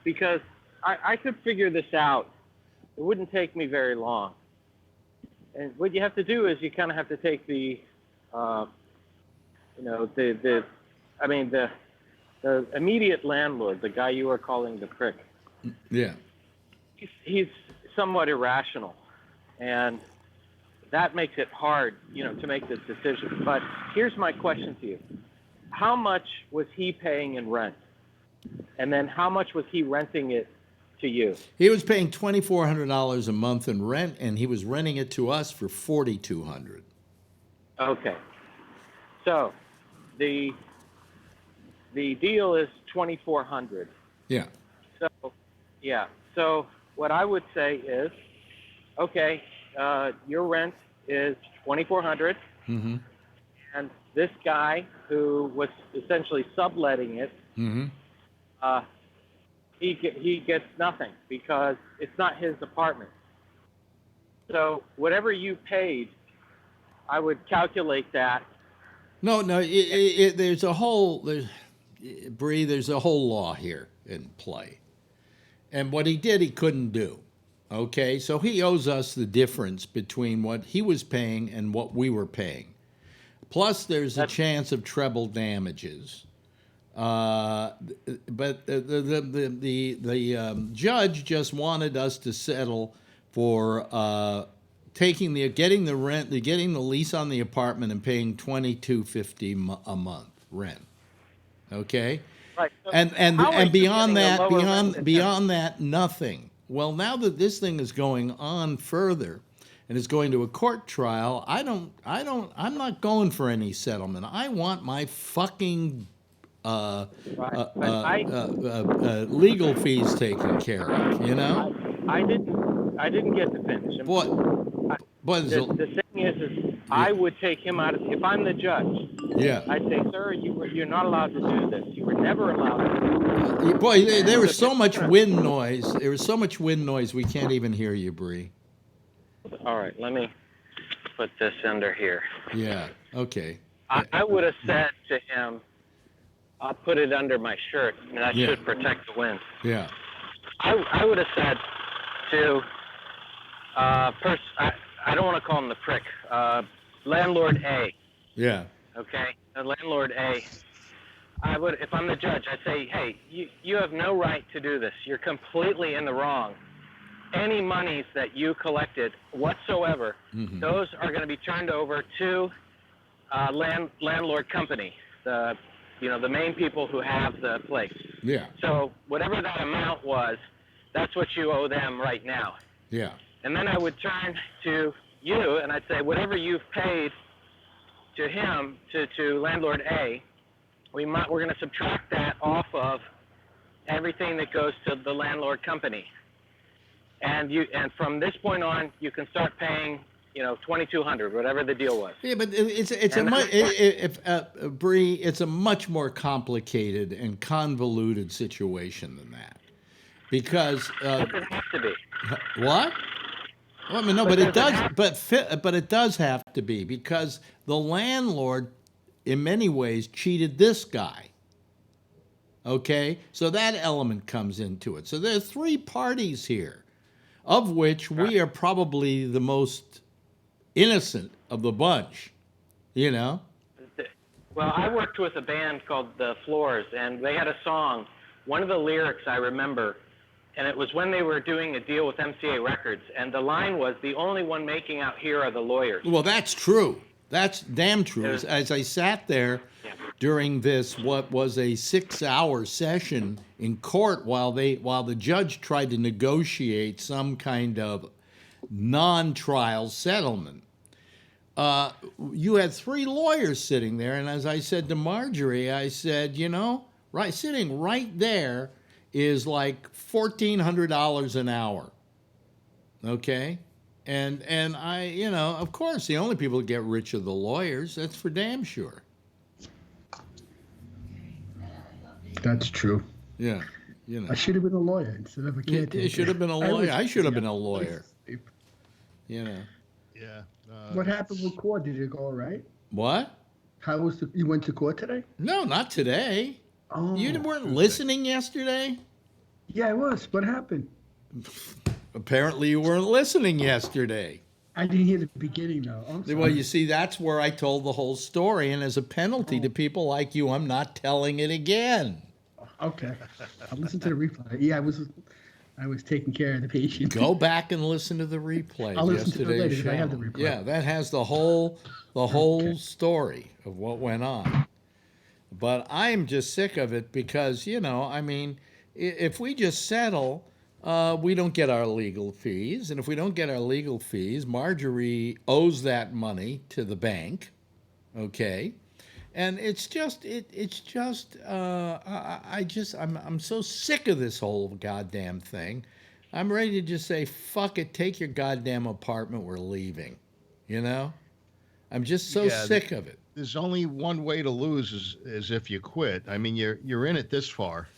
Because I could figure this out. It wouldn't take me very long. And what you have to do is you kind of have to take the immediate landlord, the guy you are calling the prick. Yeah. He's somewhat irrational, and that makes it hard, to make this decision. But here's my question to you. How much was he paying in rent? And then how much was he renting it to you? He was paying $2,400 a month in rent, and he was renting it to us for $4,200. Okay. So the deal is $2,400. Yeah. So what I would say is, okay, your rent is $2,400, Mm-hmm. and this guy who was essentially subletting it, Mm-hmm. he gets nothing because it's not his apartment. So whatever you paid, I would calculate that. No, there's a whole law here in play. And what he did, he couldn't do. Okay, so he owes us the difference between what he was paying and what we were paying. Plus, there's a chance of treble damages. But the judge just wanted us to settle for getting the lease on the apartment and paying $2,250 a month rent. Okay. Right. So And beyond that, nothing. Well, now that this thing is going on further and is going to a court trial, I'm not going for any settlement. I want my fucking legal fees taken care of, I didn't get to finish. The thing is I would take him out if I'm the judge. Yeah. I'd say, sir, you're not allowed to do this. You were never allowed to do this. Boy, there was so much wind noise. There was so much wind noise, we can't even hear you, Bree. All right, let me put this under here. Yeah, okay. I would have said to him, I'll put it under my shirt, and that should protect the wind. Yeah. I would have said to, I don't want to call him the prick, landlord A. Yeah. Okay, landlord A. I would, if I'm the judge, I'd say, hey, you have no right to do this. You're completely in the wrong. Any monies that you collected whatsoever, Mm-hmm. those are going to be turned over to landlord company, the the main people who have the place. Yeah. So whatever that amount was, that's what you owe them right now. Yeah. And then I would turn to you and I'd say, whatever you've paid to him, to landlord A, we're going to subtract that off of everything that goes to the landlord company. And from this point on, you can start paying, $2,200, whatever the deal was. Yeah, but Bree, it's a much more complicated and convoluted situation than that, because It doesn't have to be. what? Well, I mean, no, but it does. But it does have to be, because the landlord, in many ways, cheated this guy. Okay, so that element comes into it. So there are three parties here, of which we are probably the most innocent of the bunch. Well, I worked with a band called The Floors, and they had a song. One of the lyrics I remember, and it was when they were doing a deal with MCA Records, and the line was, "The only one making out here are the lawyers." Well, that's true. That's damn true. As I sat there during this, what was a 6-hour session in court, while the judge tried to negotiate some kind of non-trial settlement, you had three lawyers sitting there, and as I said to Marjorie, I said, sitting right there is like $1,400 an hour. Okay? And I, of course, the only people that get rich are the lawyers. That's for damn sure. That's true. Yeah. I should have been a lawyer instead of a caretaker. You should have been a lawyer. I should have been a lawyer. Yeah. What happened with court? Did it go all right? What? You went to court today? No, not today. Oh, You weren't listening yesterday? yeah, I was. What happened? Apparently you weren't listening yesterday. I didn't hear the beginning, though. I'm sorry. Well, you see, that's where I told the whole story, and as a penalty to people like you, I'm not telling it again. Okay. I'll listen to the replay. Yeah, I was taking care of the patient. Go back and listen to the replay. I'll listen to it later, Yesterday's because I have show. the replay. Yeah, that has the whole story of what went on. But I'm just sick of it because, if we just settle, we don't get our legal fees. And if we don't get our legal fees, Marjorie owes that money to the bank. Okay? And I'm so sick of this whole goddamn thing. I'm ready to just say, fuck it, take your goddamn apartment, we're leaving. I'm just so sick of it. There's only one way to lose is if you quit. I mean, you're in it this far.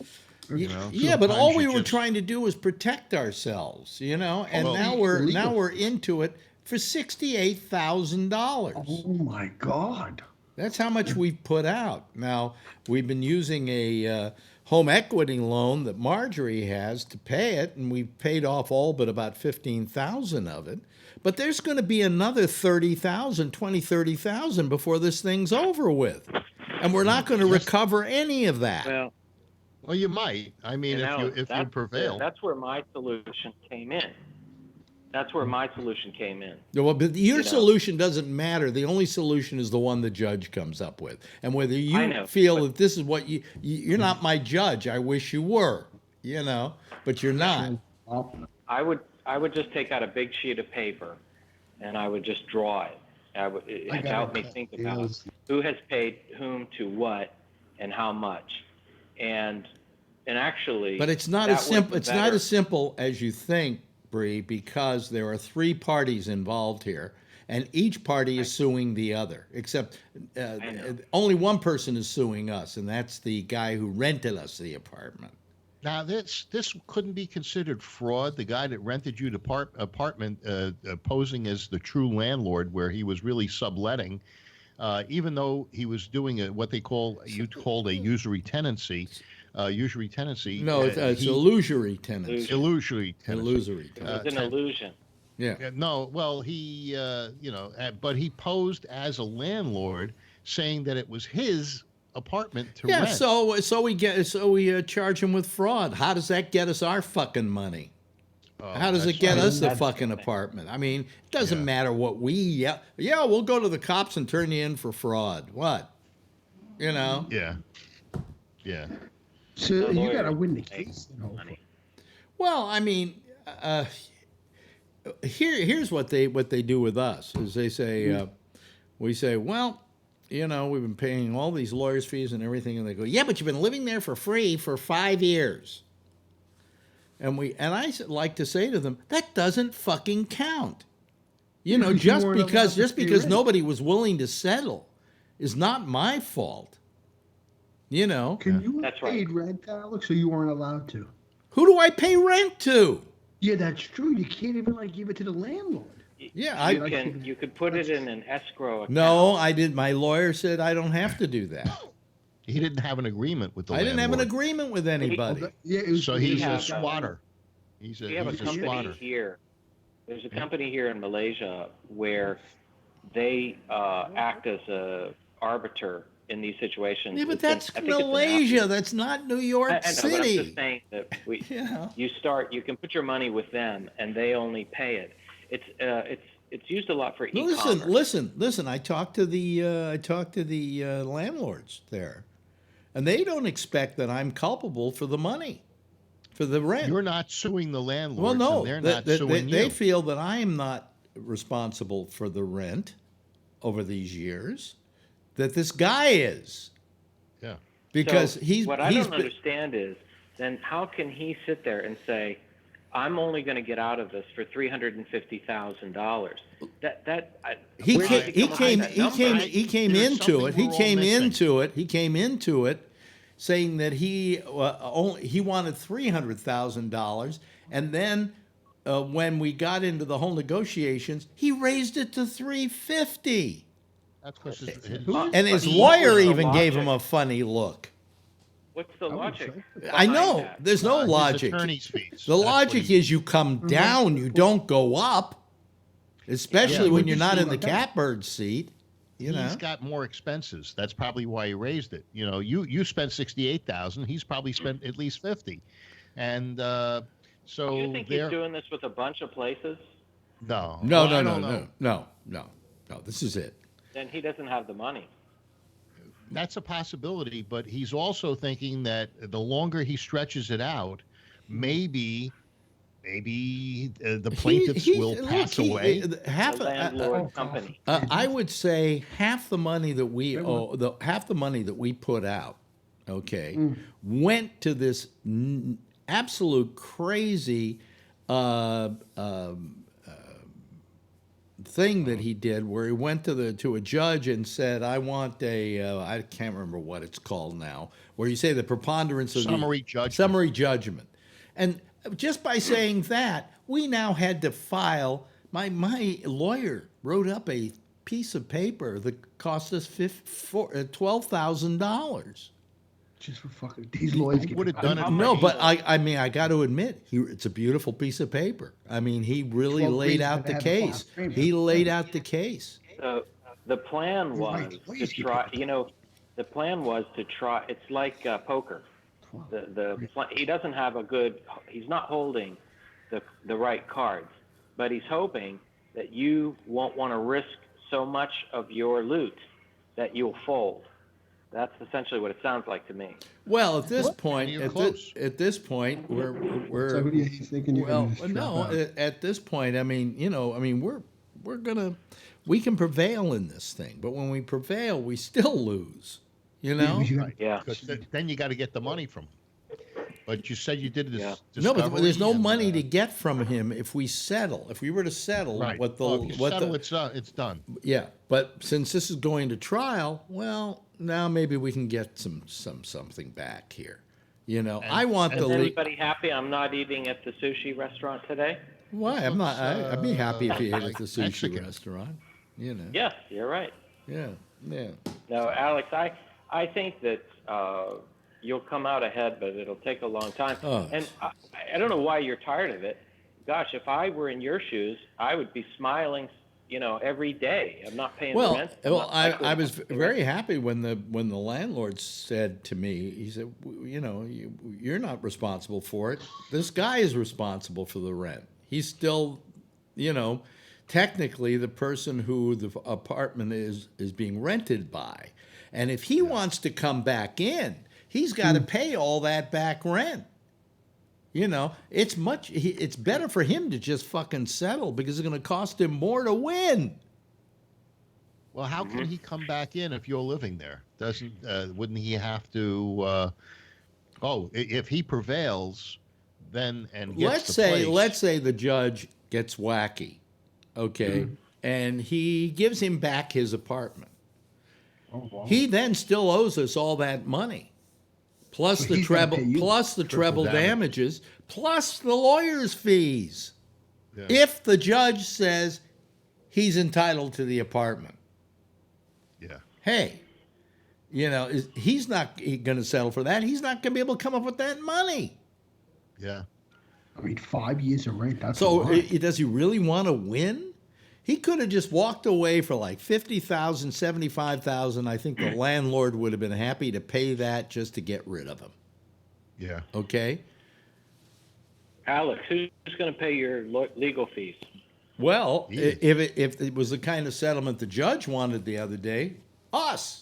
Yeah, but all we were trying to do was protect ourselves, and now we're into it for $68,000. Oh my God. That's how much we've put out. Now, we've been using a home equity loan that Marjorie has to pay it, and we've paid off all but about $15,000 of it. But there's going to be another $30,000 before this thing's over with. And we're not going to recover any of that. Well, you might. I mean, if you prevail. That's where my solution came in. Well, but your solution doesn't matter. The only solution is the one the judge comes up with. And whether you feel that this is what you're not my judge. I wish you were, but you're not. I would just take out a big sheet of paper, and I would just draw it. It helped me think about who has paid whom to what and how much, and actually. But it's not as simple. It's not as simple as you think, Bree, because there are three parties involved here, and each party is suing the other. Except only one person is suing us, and that's the guy who rented us the apartment. Now, this couldn't be considered fraud. The guy that rented you the apartment posing as the true landlord, where he was really subletting, even though he was doing what you called a usury tenancy. No, it's illusory tenancy. Illusory tenancy. Illusory It's tenancy. an illusion. Yeah. No, well, he, but he posed as a landlord, saying that it was his apartment to rent. So we charge him with fraud. How does that get us our fucking money? How does it get us the fucking apartment? I mean, it doesn't matter what we'll go to the cops and turn you in for fraud. What? Yeah. Yeah. So The you lawyer got to would win the pay case. Then, hopefully. money. Well, I mean, here's what they do with us is they say we say, well, you know, we've been paying all these lawyers' fees and everything, and they go, yeah, but you've been living there for free for 5 years. And I like to say to them, that doesn't fucking count. You know, just because nobody was willing to settle is not my fault. You know, Can you have That's right. paid rent, Alex, or you weren't allowed to? who do I pay rent to? Yeah, that's true. You can't even like give it to the landlord. Yeah, You could put it in an escrow account. no, I did. My lawyer said I don't have to do that. He didn't have an agreement with the I didn't have an landlord. agreement with anybody. Yeah, it was, So it he's was a have, squatter. He's We have a a company squatter. here. There's a company here in Malaysia where they act as a arbiter in these situations. Yeah, but It's in- that's I think it's in Malaysia. Africa. That's not New York I know, but I'm City. just saying that Yeah. you can put your money with them and they only pay it. It's used a lot for e-commerce. Listen. I talked to the landlords there, and they don't expect that I'm culpable for the money, for the rent. You're not suing the Well, landlords, no, and they're not suing they you. feel that I am not responsible for the rent over these years. That this guy is, Yeah. because So he's what I he's don't understand is then how can he sit there and say, I'm only going to get out of this for $350,000. He where did came, come up with that number? he came There's into something it. He we're all came missing. into it, saying that he wanted $300,000, and then when we got into the whole negotiations, he raised it to $350,000, That's because and his But lawyer what's the even gave him logic? a funny look. What's the logic? I know behind that? there's no his logic. attorney's fees. The That's what logic he- is you come down, you don't go up, especially Yeah, when but you're this not is in the like that. catbird seat. You know. He's got more expenses. That's probably why he raised it. You know, you spent 68,000. He's probably spent at least 50, and so You think he's doing this with a bunch of places? no, No, Well, I don't know. no. This is it. Then he doesn't have the money. That's a possibility, but he's also thinking that the longer he stretches it out, maybe the plaintiffs will pass away. Half The landlord company. I would say half the money that we owe, half the money that we put out, okay, went to this absolute crazy thing that he did, where he went to a judge and said, "I want I can't remember what it's called now, where you say the preponderance of Summary judgment. Summary judgment, and just by saying that, we now had to file. My lawyer wrote up a piece of paper that cost us $12,000. Just for fucking these lawyers. He get would have fucking- done it. No, but I mean, I got to admit, it's a beautiful piece of paper. I mean, he really 12 laid pages out that the have a case. file frame. He laid out the case. The plan was Right, to please keep try. it. You know, the plan was to try. It's like poker. He doesn't have a good. He's not holding the right cards, but he's hoping that you won't want to risk so much of your loot that you'll fold. That's essentially what it sounds like to me. Well, at this point, You're at close. this point, So who we're do you thinking you're well, gonna just no. drop out? At this point, I mean, we can prevail in this thing, but when we prevail, we still lose. You know. because you got- Yeah. Because then you got to get the money from him. But you said you did this. Yeah. No, but there's no discovery money and, to get from him if we settle. If we were to settle, Right. what the Well, if you what settle, the it's done. yeah. But since this is going to trial, well, now maybe we can get something back here. You know, I want Is the anybody happy I'm not eating at the sushi restaurant today? why I'm not. I'd be happy if you ate at the sushi Mexican. restaurant. You know. Yes, you're right. Yeah. Yeah. No, Alex, I think that you'll come out ahead, but it'll take a long time. Oh. And I don't know why you're tired of it. Gosh, if I were in your shoes, I would be smiling, every day. I'm not paying Well, rent. I'm not likely I to was have to pay very rent. happy when the landlord said to me, he said, you're not responsible for it. This guy is responsible for the rent. He's still, technically the person who the apartment is being rented by. And if he wants to come back in, he's got to pay all that back rent. You know, it's better for him to just fucking settle because it's going to cost him more to win. Well, how can he come back in if you're living there? Wouldn't he have to? If he prevails, then and gets let's say the judge gets wacky, okay, and he gives him back his apartment. Oh, wow. He then still owes us all that money, plus the treble damages, plus the lawyer's fees. Yeah. If the judge says he's entitled to the apartment, hey, you know, he's not going to settle for that. He's not going to be able to come up with that money. Yeah. I mean, 5 years of rent. That's so. Does he really want to win? He could have just walked away for like $50,000, $75,000. I think the landlord would have been happy to pay that just to get rid of him. Yeah. Okay. Alex, who's going to pay your legal fees? Well, if it was the kind of settlement the judge wanted the other day, us.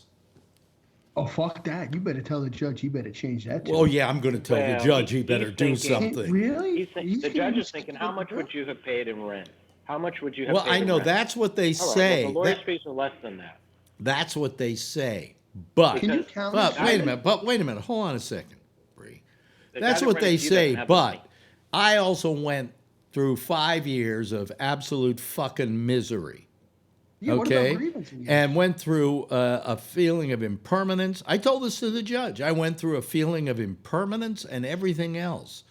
Oh, fuck that. You better tell the judge he better change that. Well, yeah, I'm going to tell the judge he better do something. Really? The judge is thinking, how much would you have paid in rent? How much would you have paid in rent? Well, I know that's what they say. Well, the lawyer's fees are less than that. That's what they say. But wait a minute. Hold on a second, Bree. That's what they say, but I also went through 5 years of absolute fucking misery. Yeah, okay, and went through a feeling of impermanence. I told this to the judge. I went through a feeling of impermanence and everything else,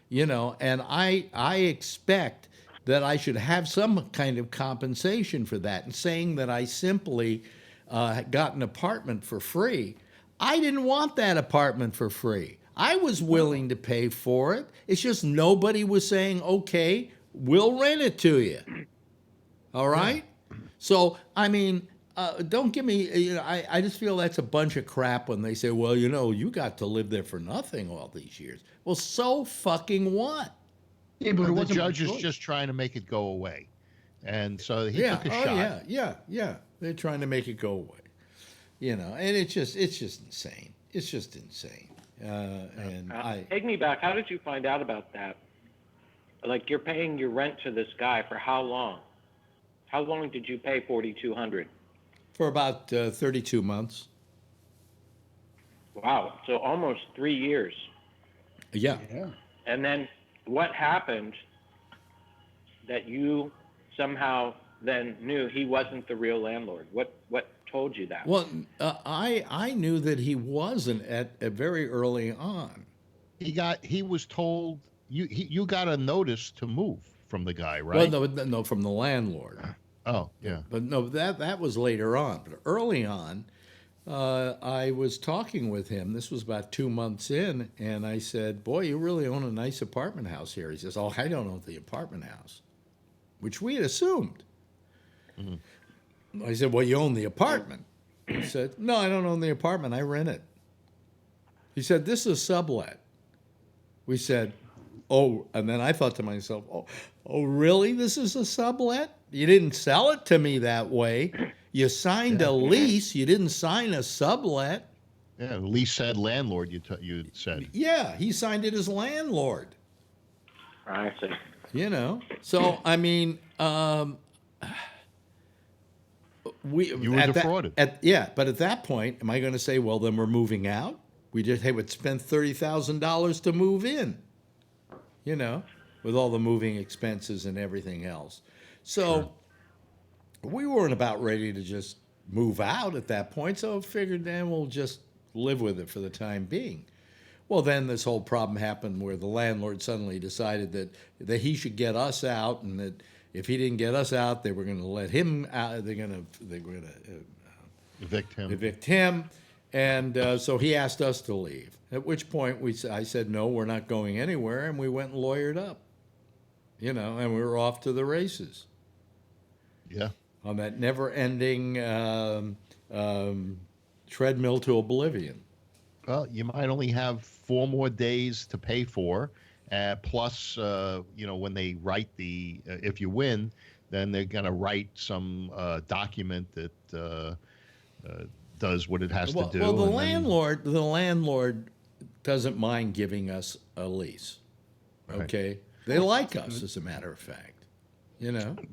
you know. And I expect that I should have some kind of compensation for that. And saying that I simply got an apartment for free, I didn't want that apartment for free. I was willing to pay for it. It's just nobody was saying, okay, we'll rent it to you. All right? So, I mean, don't give me, you know, I just feel that's a bunch of crap when they say, well, you know, you got to live there for nothing all these years. Well, so fucking what? Yeah, but the judge is just trying to make it go away. And so he took a shot. Yeah. They're trying to make it go away. You know, and it's just insane. It's just insane. Take me back. How did you find out about that? Like, you're paying your rent to this guy for how long? How long did you pay $4,200? For about 32 months. Wow. So almost 3 years. Yeah. And then what happened that you somehow then knew he wasn't the real landlord? What told you that? Well, I knew that he wasn't at very early on. He was told you got a notice to move from the guy, right? Well, no, from the landlord. Oh, yeah. But no, that was later on. But early on, I was talking with him. This was about 2 months in, and I said, boy, you really own a nice apartment house here. He says, oh, I don't own the apartment house, which we had assumed. I said, well, you own the apartment. He said, no, I don't own the apartment. I rent it. He said, this is a sublet. We said, oh, and then I thought to myself, oh, really? This is a sublet? You didn't sell it to me that way. You signed a lease. You didn't sign a sublet. Yeah, the lease said landlord, you said. Yeah, he signed it as landlord. I see. You know, so, I mean, you were defrauded. But at that point, am I going to say, well, then we're moving out? We would spend $30,000 to move in, you know, with all the moving expenses and everything else. So we weren't about ready to just move out at that point, so I figured then we'll just live with it for the time being. Well, then this whole problem happened where the landlord suddenly decided that he should get us out, and that if he didn't get us out, they were going to let him out. They're going to evict him, and so he asked us to leave. At which point I said, no, we're not going anywhere, and we went and lawyered up, you know, and we were off to the races. Yeah. On that never-ending treadmill to oblivion. Well, you might only have 4 more days to pay for, plus, you know, when they write if you win, then they're going to write some document that does what it has to do. Well, the landlord doesn't mind giving us a lease. Right. Okay, they like us, as a matter of fact. And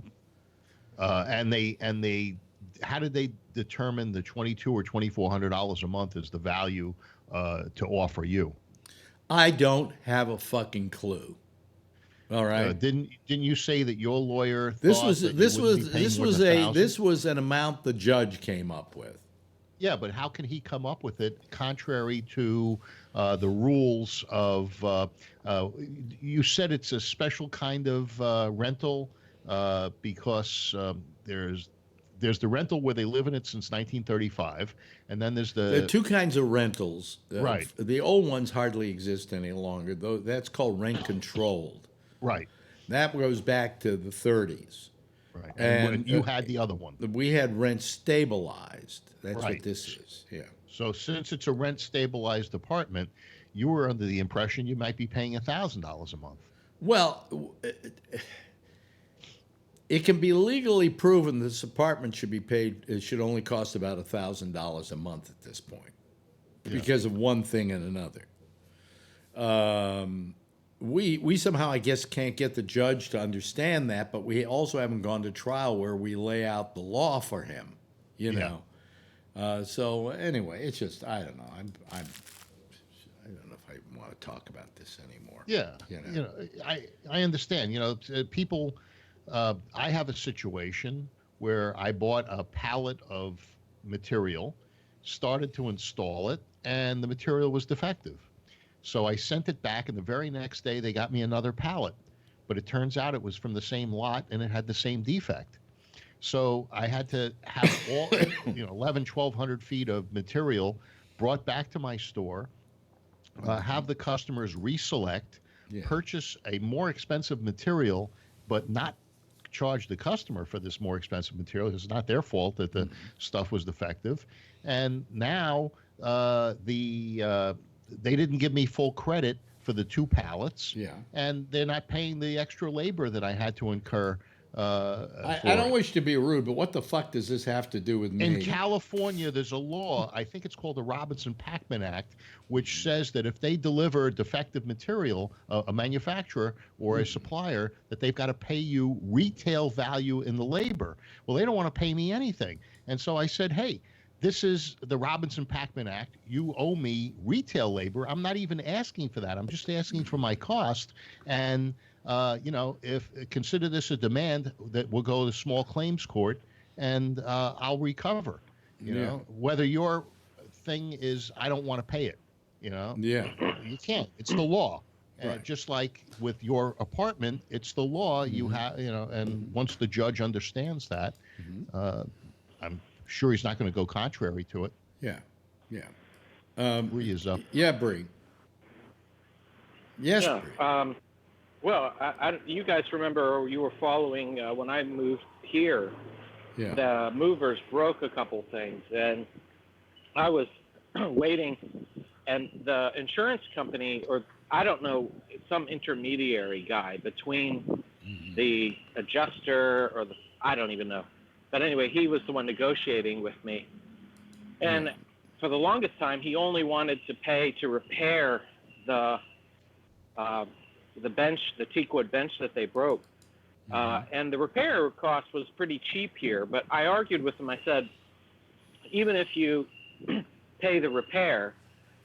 they, how did they determine the $2,200 or $2,400 a month is the value to offer you? I don't have a fucking clue. All right. Didn't you say that your lawyer This thought was that this you wouldn't was be paying this more was than a $1,000? this was an amount the judge came up with. Yeah, but how can he come up with it contrary to the rules of? You said it's a special kind of rental because there's the rental where they live in it since 1935, and then there's There are two kinds of rentals. Right. The old ones hardly exist any longer. Though that's called rent controlled. Right. That goes back to the 30s. Right. And you had the other one. We had rent stabilized. That's Right. what this is. Yeah. So since it's a rent stabilized apartment, you were under the impression you might be paying $1,000 a month. Well, it can be legally proven this apartment should be paid. It should only cost about $1,000 a month at this point, because of one thing and another. We somehow, I guess, can't get the judge to understand that, but we also haven't gone to trial where we lay out the law for him. So anyway, it's just I don't know. I don't know if I want to talk about this anymore. Yeah. I understand. People. I have a situation where I bought a pallet of material, started to install it, and the material was defective. So I sent it back, and the very next day they got me another pallet. But it turns out it was from the same lot, and it had the same defect. So I had to have all 1,100 feet of material brought back to my store, have the customers reselect, purchase a more expensive material, but not charge the customer for this more expensive material. It's not their fault that the stuff was defective. And now they didn't give me full credit for the two pallets. Yeah. And they're not paying the extra labor that I had to incur. I don't wish to be rude, but what the fuck does this have to do with me? In California, there's a law, I think it's called the Robinson-Packman Act, which says that if they deliver defective material, a manufacturer or a supplier, that they've got to pay you retail value in the labor. Well, they don't want to pay me anything. And so I said, hey, this is the Robinson-Packman Act. You owe me retail labor. I'm not even asking for that. I'm just asking for my cost. And if consider this a demand that will go to small claims court, and I'll recover. You know, whether your thing is I don't want to pay it. You can't. It's the law. Right. Just like with your apartment, it's the law. You have, and once the judge understands that, I'm sure he's not going to go contrary to it. Yeah. Bree is up. Yeah, Bree. Yes, Yeah. Bree. Well, you guys remember you were following when I moved here. Yeah. The movers broke a couple things, and I was waiting, and the insurance company, or I don't know, some intermediary guy between the adjuster or I don't even know. But anyway, he was the one negotiating with me. And for the longest time, he only wanted to pay to repair the bench, the teakwood bench that they broke. And the repair cost was pretty cheap here. But I argued with him. I said, even if you pay the repair,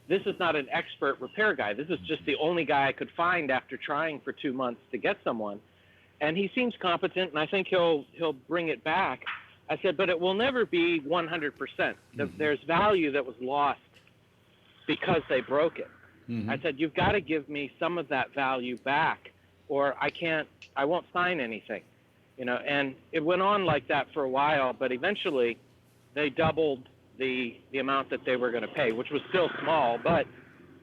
this is not an expert repair guy. This is just the only guy I could find after trying for 2 months to get someone. And he seems competent, and I think he'll bring it back. I said, but it will never be 100%. There's value that was lost because they broke it. I said, you've got to give me some of that value back, or I won't sign anything. And it went on like that for a while, but eventually they doubled the amount that they were going to pay, which was still small, but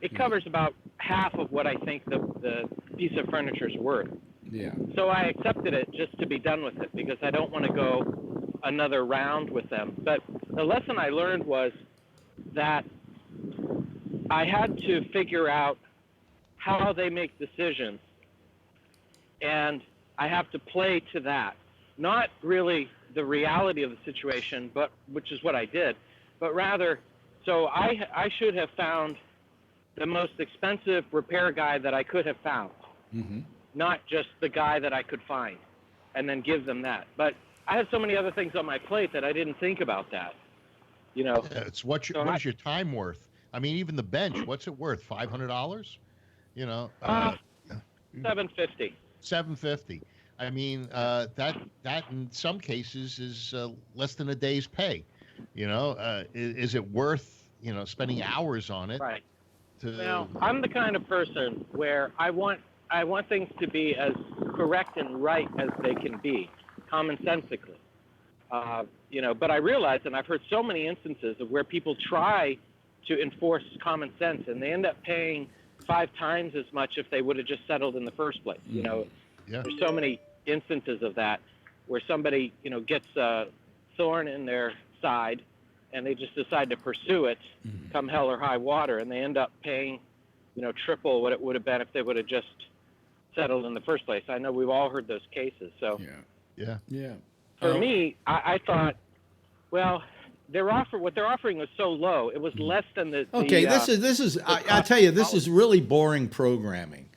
it covers about half of what I think the piece of furniture is worth. Yeah. So I accepted it just to be done with it because I don't want to go another round with them. But the lesson I learned was that I had to figure out how they make decisions, and I have to play to that. Not really the reality of the situation, but which is what I did, but rather, so I should have found the most expensive repair guy that I could have found, not just the guy that I could find, and then give them that. But I have so many other things on my plate that I didn't think about that. You know, It's what is your time worth? I mean, even the bench, what's it worth? $500? You know, $750. $750. I mean, that in some cases is less than a day's pay. You know, is it worth spending hours on it? Right. Now, I'm the kind of person where I want things to be as correct and right as they can be, commonsensically. But I realize, and I've heard so many instances of where people try to enforce common sense, and they end up paying 5 times as much if they would have just settled in the first place. You know, there's so many instances of that where somebody, gets a thorn in their side, and they just decide to pursue it, come hell or high water, and they end up paying, triple what it would have been if they would have just settled in the first place. I know we've all heard those cases. So, yeah. For me, I thought, well, what they're offering was so low. It was less than the. Okay, this is. I tell you, this is really boring programming,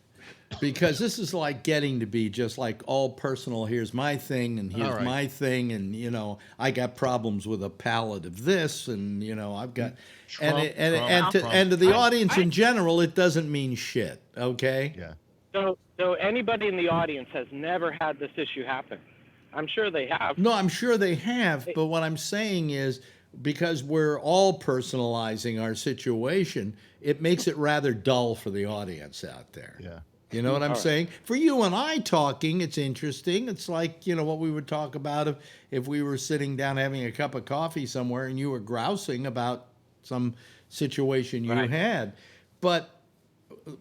because this is like getting to be just like all personal. Here's my thing, and here's my thing, and I got problems with a pallet of this, and I've got, and to the audience in general, it doesn't mean shit. Okay. Yeah. So anybody in the audience has never had this issue happen. I'm sure they have. No, I'm sure they have, but what I'm saying is, because we're all personalizing our situation, it makes it rather dull for the audience out there. Yeah. You know what I'm saying? For you and I talking, it's interesting. It's like, what we would talk about if we were sitting down having a cup of coffee somewhere and you were grousing about some situation you had. But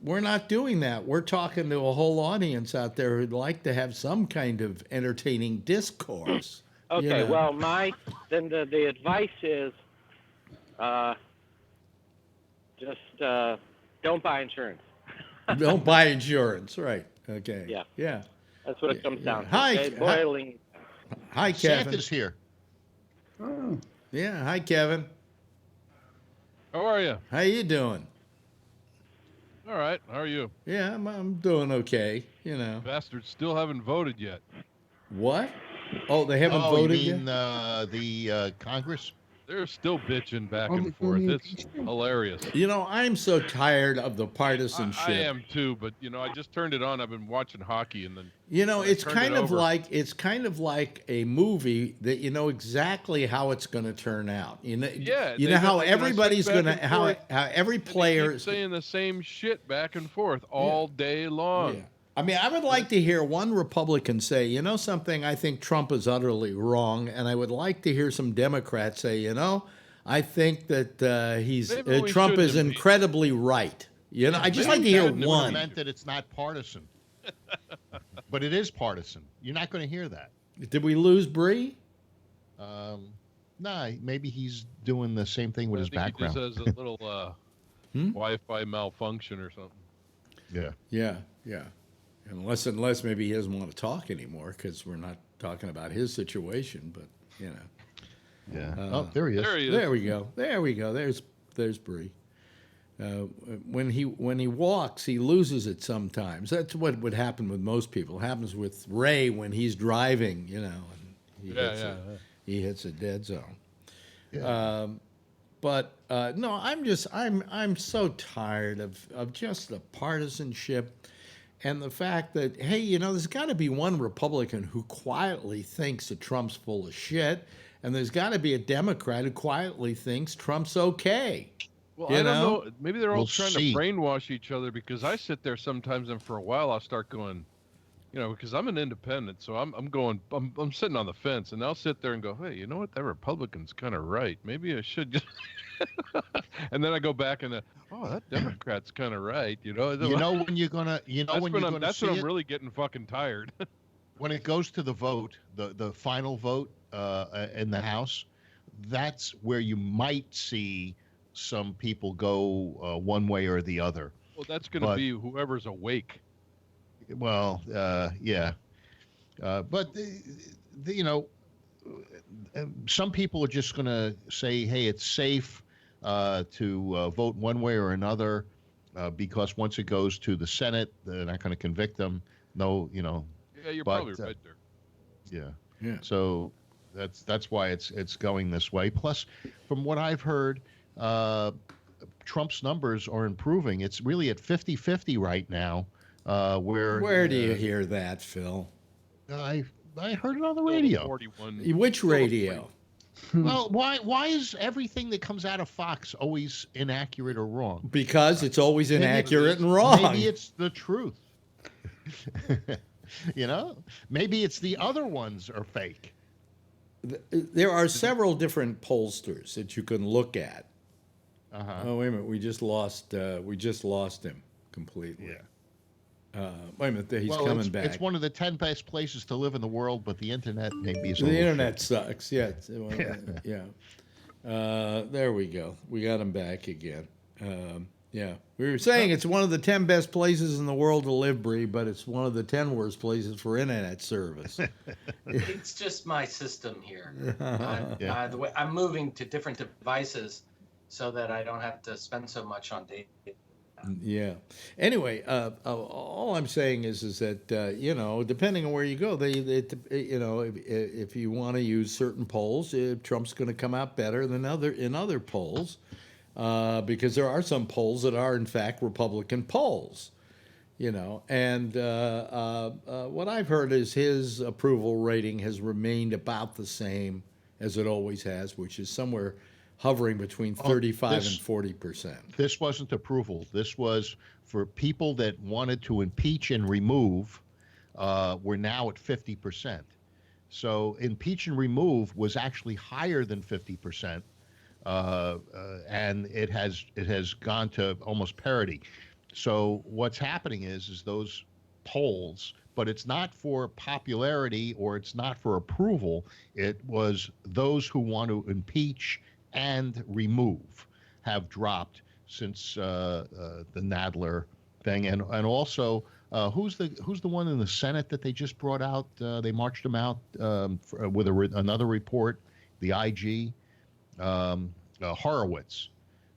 we're not doing that. We're talking to a whole audience out there who'd like to have some kind of entertaining discourse. Okay, well, the advice is just don't buy insurance. Don't buy insurance, right? Okay. Yeah. That's what it comes down to. Hi, okay? Boiling. Hi, Kevin. Santa's here. Oh. Yeah, hi, Kevin. How are you? How you doing? All right. How are you? Yeah, I'm doing okay. Bastards still haven't voted yet. What? Oh, they haven't voted you mean, yet? The Congress? They're still bitching back and forth. It's hilarious. I'm so tired of the partisanship. I am too, but I just turned it on. I've been watching hockey, and then it's kind of like a movie that you know exactly how it's going to turn out. You know how everybody's going to how every player is saying the same shit back and forth all day long. Yeah. I mean, I would like to hear one Republican say, something, I think Trump is utterly wrong, and I would like to hear some Democrats say, I think that Trump is incredibly right. I just like to hear one. Meant that it's not partisan, but it is partisan. You're not going to hear that. Did we lose Bree? Nah, maybe he's doing the same thing with his background. He just has a little Wi-Fi malfunction or something. Yeah. Unless maybe he doesn't want to talk anymore because we're not talking about his situation, but Yeah. There he is. There we go. There's Bree. When he walks, he loses it sometimes. That's what would happen with most people. It happens with Ray when he's driving, and he hits a dead zone. Yeah. But no, I'm so tired of just the partisanship. And the fact that, hey, there's got to be one Republican who quietly thinks that Trump's full of shit, and there's got to be a Democrat who quietly thinks Trump's okay. Well, I don't know. Maybe they're all trying to brainwash each other, because I sit there sometimes, and for a while I'll start going, because I'm an independent, so I'm sitting on the fence, and I'll sit there and go, hey, you know what? That Republican's kind of right. Maybe I should just. And then I go back and that Democrat's kind of right, when you're gonna, that's when I'm really getting fucking tired. When it goes to the vote, the final vote in the House, that's where you might see some people go one way or the other. Well, that's going to be whoever's awake. Well, yeah, but some people are just going to say, hey, it's safe to vote one way or another because once it goes to the Senate, they're not going to convict them. No, Yeah, you're probably right there. Yeah. Yeah. So that's why it's going this way. Plus, from what I've heard, Trump's numbers are improving. It's really at 50-50 right now. Where do you hear that, Phil? I heard it on the radio. 41. Which radio? Well, why is everything that comes out of Fox always inaccurate or wrong? Because it's always inaccurate and wrong. Maybe it's the truth. Maybe it's the other ones are fake. There are several different pollsters that you can look at. Oh, wait a minute. We just lost him completely. Yeah. Wait a minute. He's coming back. It's one of the 10 best places to live in the world, but the internet maybe is. The internet sucks. Yeah. Yeah. There we go. We got him back again. Yeah. We were saying it's one of the 10 best places in the world to live, Bree, but it's one of the 10 worst places for internet service. It's just my system here. The way I'm moving to different devices so that I don't have to spend so much on data. Yeah. Anyway, all I'm saying is that depending on where you go, if you want to use certain polls, Trump's going to come out better than in other polls, because there are some polls that are in fact Republican polls, And what I've heard is his approval rating has remained about the same as it always has, which is somewhere hovering between 35 and 40%. This wasn't approval. This was for people that wanted to impeach and remove. We're now at 50%. So impeach and remove was actually higher than 50%, and it has gone to almost parity. So what's happening is those polls, but it's not for popularity or it's not for approval. It was those who want to impeach and remove have dropped since the Nadler thing, and also who's the one in the Senate that they just brought out? They marched him out with another report, the IG, Horowitz,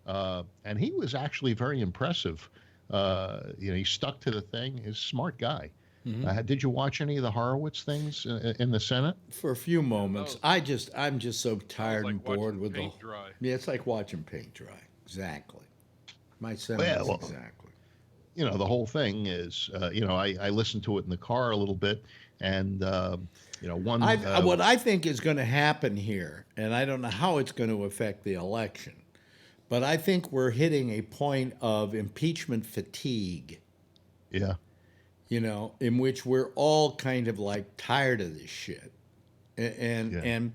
and he was actually very impressive. He stuck to the thing. He's a smart guy. Mm-hmm. Did you watch any of the Horowitz things in the Senate? For a few moments. I'm just so tired and bored with paint dry. Yeah, it's like watching paint dry. Exactly. My sentiments exactly. The whole thing is, I listened to it in the car a little bit, and what I think is going to happen here, and I don't know how it's going to affect the election, but I think we're hitting a point of impeachment fatigue. Yeah. In which we're all kind of like tired of this shit. And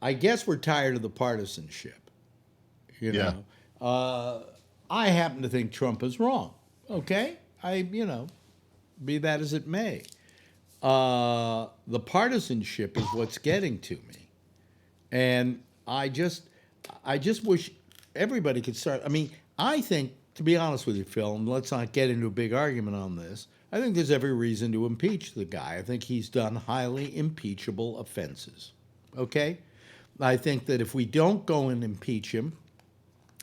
I guess we're tired of the partisanship. I happen to think Trump is wrong. Okay? Be that as it may. The partisanship is what's getting to me. And I just wish everybody could start. I mean, I think, to be honest with you, Phil, and let's not get into a big argument on this, I think there's every reason to impeach the guy. I think he's done highly impeachable offenses. Okay? I think that if we don't go and impeach him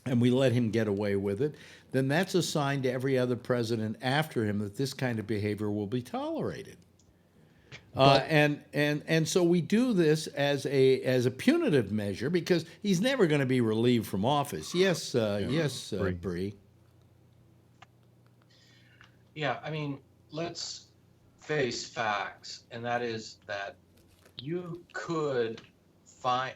and we let him get away with it, then that's a sign to every other president after him that this kind of behavior will be tolerated. And so we do this as a punitive measure because he's never going to be relieved from office. Yes, Bree. Yeah, I mean, let's face facts, and that is that you could find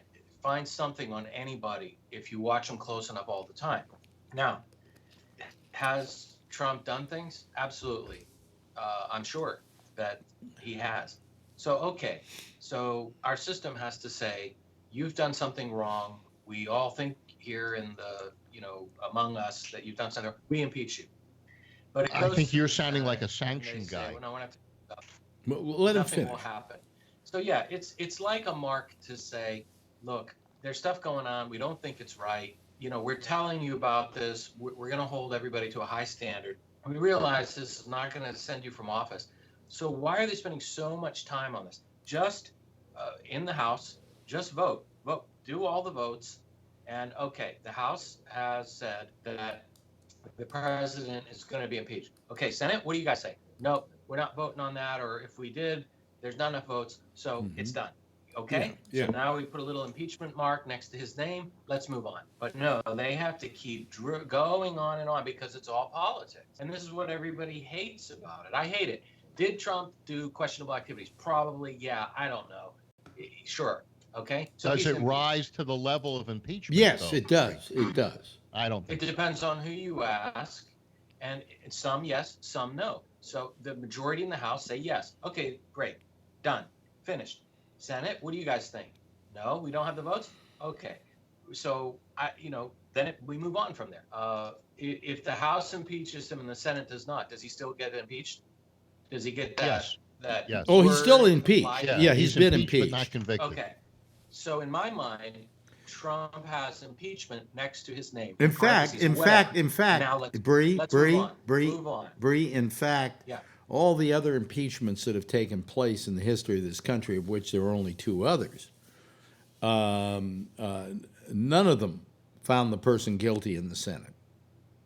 something on anybody if you watch them close enough all the time. Now, has Trump done things? Absolutely. I'm sure that he has. So our system has to say, you've done something wrong. We all think here in the, among us that you've done something. We impeach you. But I think you're sounding like a sanction guy. Let him finish. Nothing will happen. So yeah, it's like a mark to say, look, there's stuff going on. We don't think it's right. We're telling you about this. We're going to hold everybody to a high standard. We realize this is not going to send you from office. So why are they spending so much time on this? Just in the House, Just vote. Do all the votes. And okay, the House has said that the president is going to be impeached. Okay, Senate, what do you guys say? No, we're not voting on that. Or if we did, there's not enough votes, so it's done. Okay? Yeah. So now we put a little impeachment mark next to his name. Let's move on. But no, they have to keep going on and on because it's all politics. And this is what everybody hates about it. I hate it. Did Trump do questionable activities? Probably, yeah. I don't know. Sure. Okay. So does it rise to the level of impeachment? Yes, though? it does. It does. I don't think it depends on who you ask. And some yes, some no. So the majority in the House say yes. Okay, great. Done. Finished. Senate, what do you guys think? No, we don't have the votes? Okay. So, we move on from there. If the House impeaches him and the Senate does not, does he still get impeached? Does he get that? Yes. Yes. Oh, he's still impeached. Yeah, he's been impeached. But not convicted. Okay. So in my mind, Trump has impeachment next to his name. In fact, Now Bree, move on. in fact, all the other impeachments that have taken place in the history of this country, of which there are only 2 others, none of them found the person guilty in the Senate.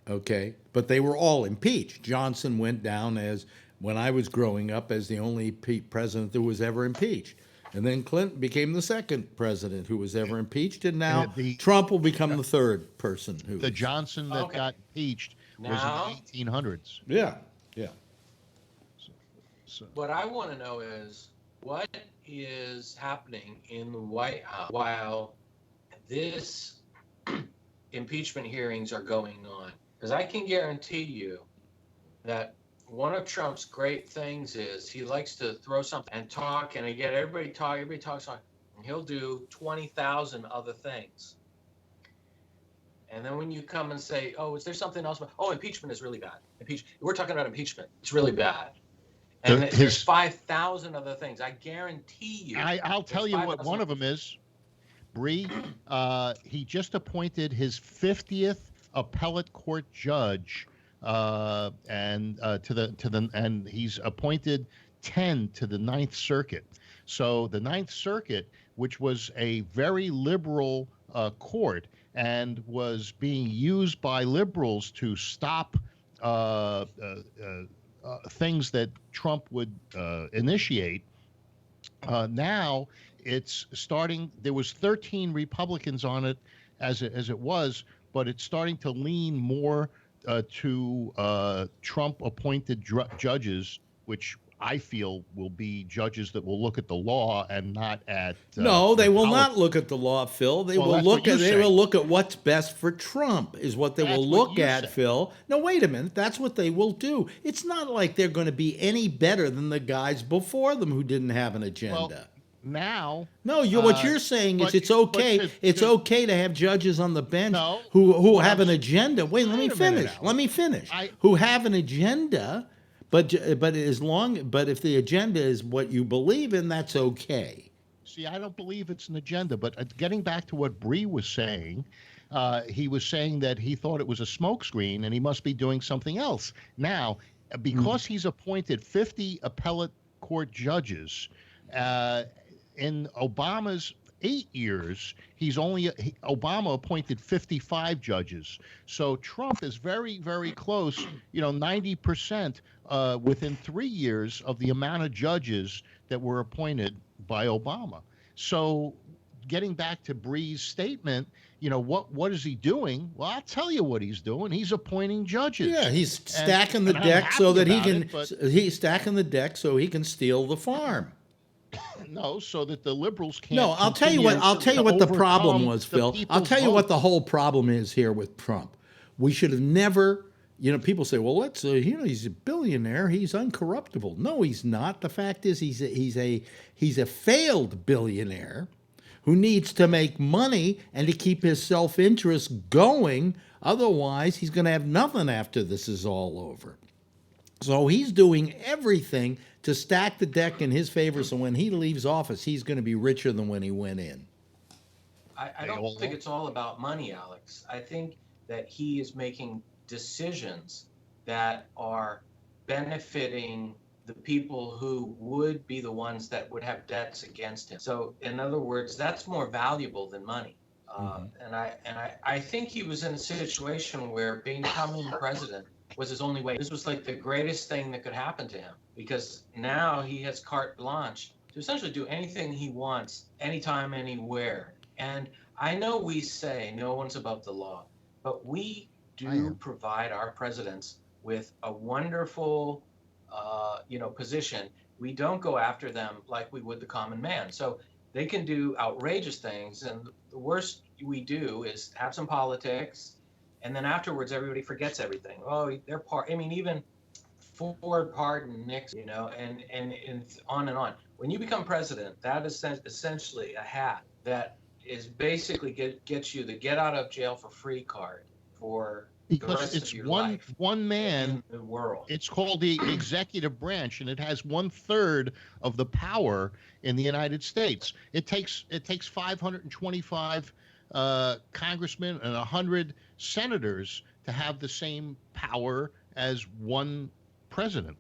Okay? But they were all impeached. Johnson went down as, when I was growing up, as the only president that was ever impeached. And then Clinton became the second president who was ever impeached, and now Trump will become the third person who. The Johnson that got impeached was in the 1800s. Yeah. So. What I want to know is what is happening in the White House while this impeachment hearings are going on, because I can guarantee you that one of Trump's great things is he likes to throw something and talk, and again, everybody talks, and he'll do 20,000 other things. And then when you come and say, oh, is there something else? Oh, impeachment is really bad. We're talking about impeachment. It's really bad. And there's 5,000 other things. I guarantee you. I'll tell you what one of them is. Bree, he just appointed his 50th appellate court judge. And he's appointed 10 to the Ninth Circuit. So the Ninth Circuit, which was a very liberal court and was being used by liberals to stop things that Trump would initiate. Now it's starting. There was 13 Republicans on it as it was, but it's starting to lean more to Trump-appointed judges, which I feel will be judges that will look at the law and not at. No, they will not look at the law, Phil. They will look at what's best for Trump. Is what they will look at, Phil. No, wait a minute. That's what they will do. It's not like they're going to be any better than the guys before them who didn't have an agenda. Well, now, what you're saying is it's okay. It's okay to have judges on the bench who have an agenda. Wait, let me finish. Who have an agenda, but if the agenda is what you believe in, that's okay. See, I don't believe it's an agenda. But getting back to what Bree was saying, he was saying that he thought it was a smokescreen and he must be doing something else. Now, because he's appointed 50 appellate court judges. In Obama's 8 years, Obama appointed 55 judges. So Trump is very, very close, 90% within 3 years of the amount of judges that were appointed by Obama. So getting back to Bree's statement, what is he doing? Well, I'll tell you what he's doing. He's appointing judges. Yeah, he's stacking the deck so that he's stacking the deck so he can steal the farm. No, so that the liberals can't. No, I'll tell you what the problem was, Phil. I'll tell you what the whole problem is here with Trump. We should have never. People say, well, he's a billionaire. He's uncorruptible. No, he's not. The fact is, he's a failed billionaire who needs to make money and to keep his self-interest going. Otherwise, he's going to have nothing after this is all over. So he's doing everything to stack the deck in his favor, so when he leaves office, he's going to be richer than when he went in. I don't think it's all about money, Alex. I think that he is making decisions that are benefiting the people who would be the ones that would have debts against him. So, in other words, that's more valuable than money. And I think he was in a situation where becoming president was his only way. This was like the greatest thing that could happen to him, because now he has carte blanche to essentially do anything he wants, anytime, anywhere. And I know we say no one's above the law, but we do provide our presidents with a wonderful, position. We don't go after them like we would the common man. So they can do outrageous things, and the worst we do is have some politics, and then afterwards everybody forgets everything. Oh, they're part. I mean, even Ford pardoned Nixon, and on and on. When you become president, that is essentially a hat that is basically gets you the get out of jail for free card for because it's one man in the world. It's called the executive branch, and it has 1/3 of the power in the United States. It takes 525 congressmen and 100 senators to have the same power as one president,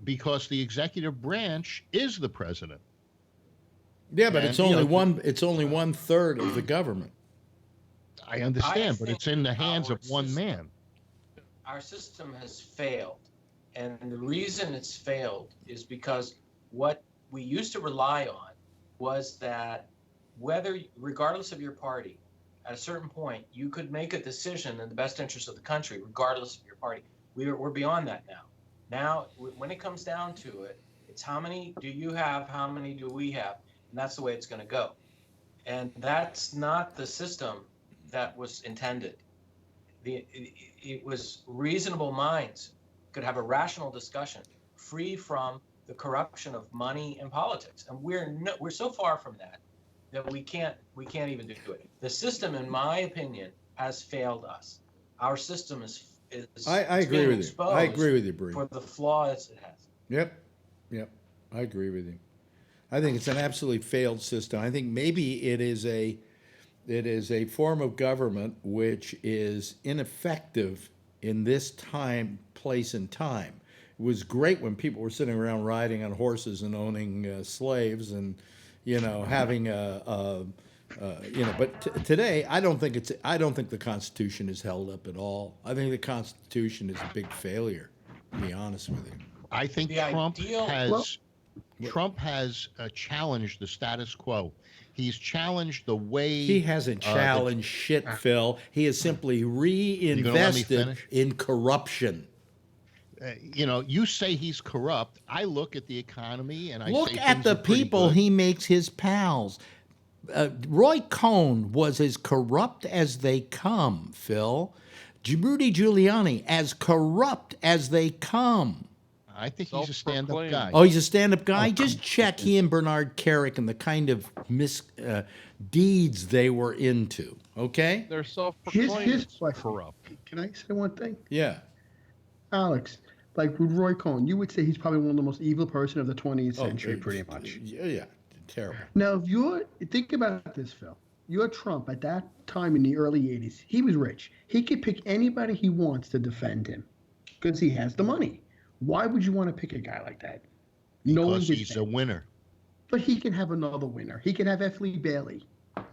because the executive branch is the president. Yeah, but it's only 1/3 of the government. I understand, but it's in the hands of one man. Our system has failed, and the reason it's failed is because what we used to rely on was that regardless of your party, at a certain point, you could make a decision in the best interest of the country, regardless of your party. We're beyond that now. Now, when it comes down to it, it's how many do you have, how many do we have, and that's the way it's going to go. And that's not the system that was intended. It was reasonable minds could have a rational discussion, free from the corruption of money and politics. And we're so far from that we can't even do it. The system, in my opinion, has failed us. Our system is I agree with you. I agree with you, Bree. For the flaws it has. Yep. I agree with you. I think it's an absolutely failed system. I think maybe it is a form of government which is ineffective in this time, place, and time. It was great when people were sitting around riding on horses and owning slaves and, having but today I don't think the Constitution is held up at all. I think the Constitution is a big failure, to be honest with you. I think Trump has challenged the status quo. He's challenged the way... He hasn't challenged shit, Phil. He has simply reinvested in corruption. You say he's corrupt. I look at the economy and I look at the people he makes his pals. Roy Cohn was as corrupt as they come, Phil. Rudy Giuliani, as corrupt as they come. I think he's a stand-up guy. Oh, he's a stand-up guy? Just check he and Bernard Kerik and the kind of misdeeds they were into, okay? They're self-proclaimed corrupt. Can I say one thing? Yeah. Alex, like with Roy Cohn, you would say he's probably one of the most evil person of the 20th century, pretty much. Yeah, terrible. Now, think about this, Phil. You're Trump at that time in the early 80s. He was rich. He could pick anybody he wants to defend him because he has the money. Why would you want to pick a guy like that? Because he's a winner. But he can have another winner. He can have F. Lee Bailey.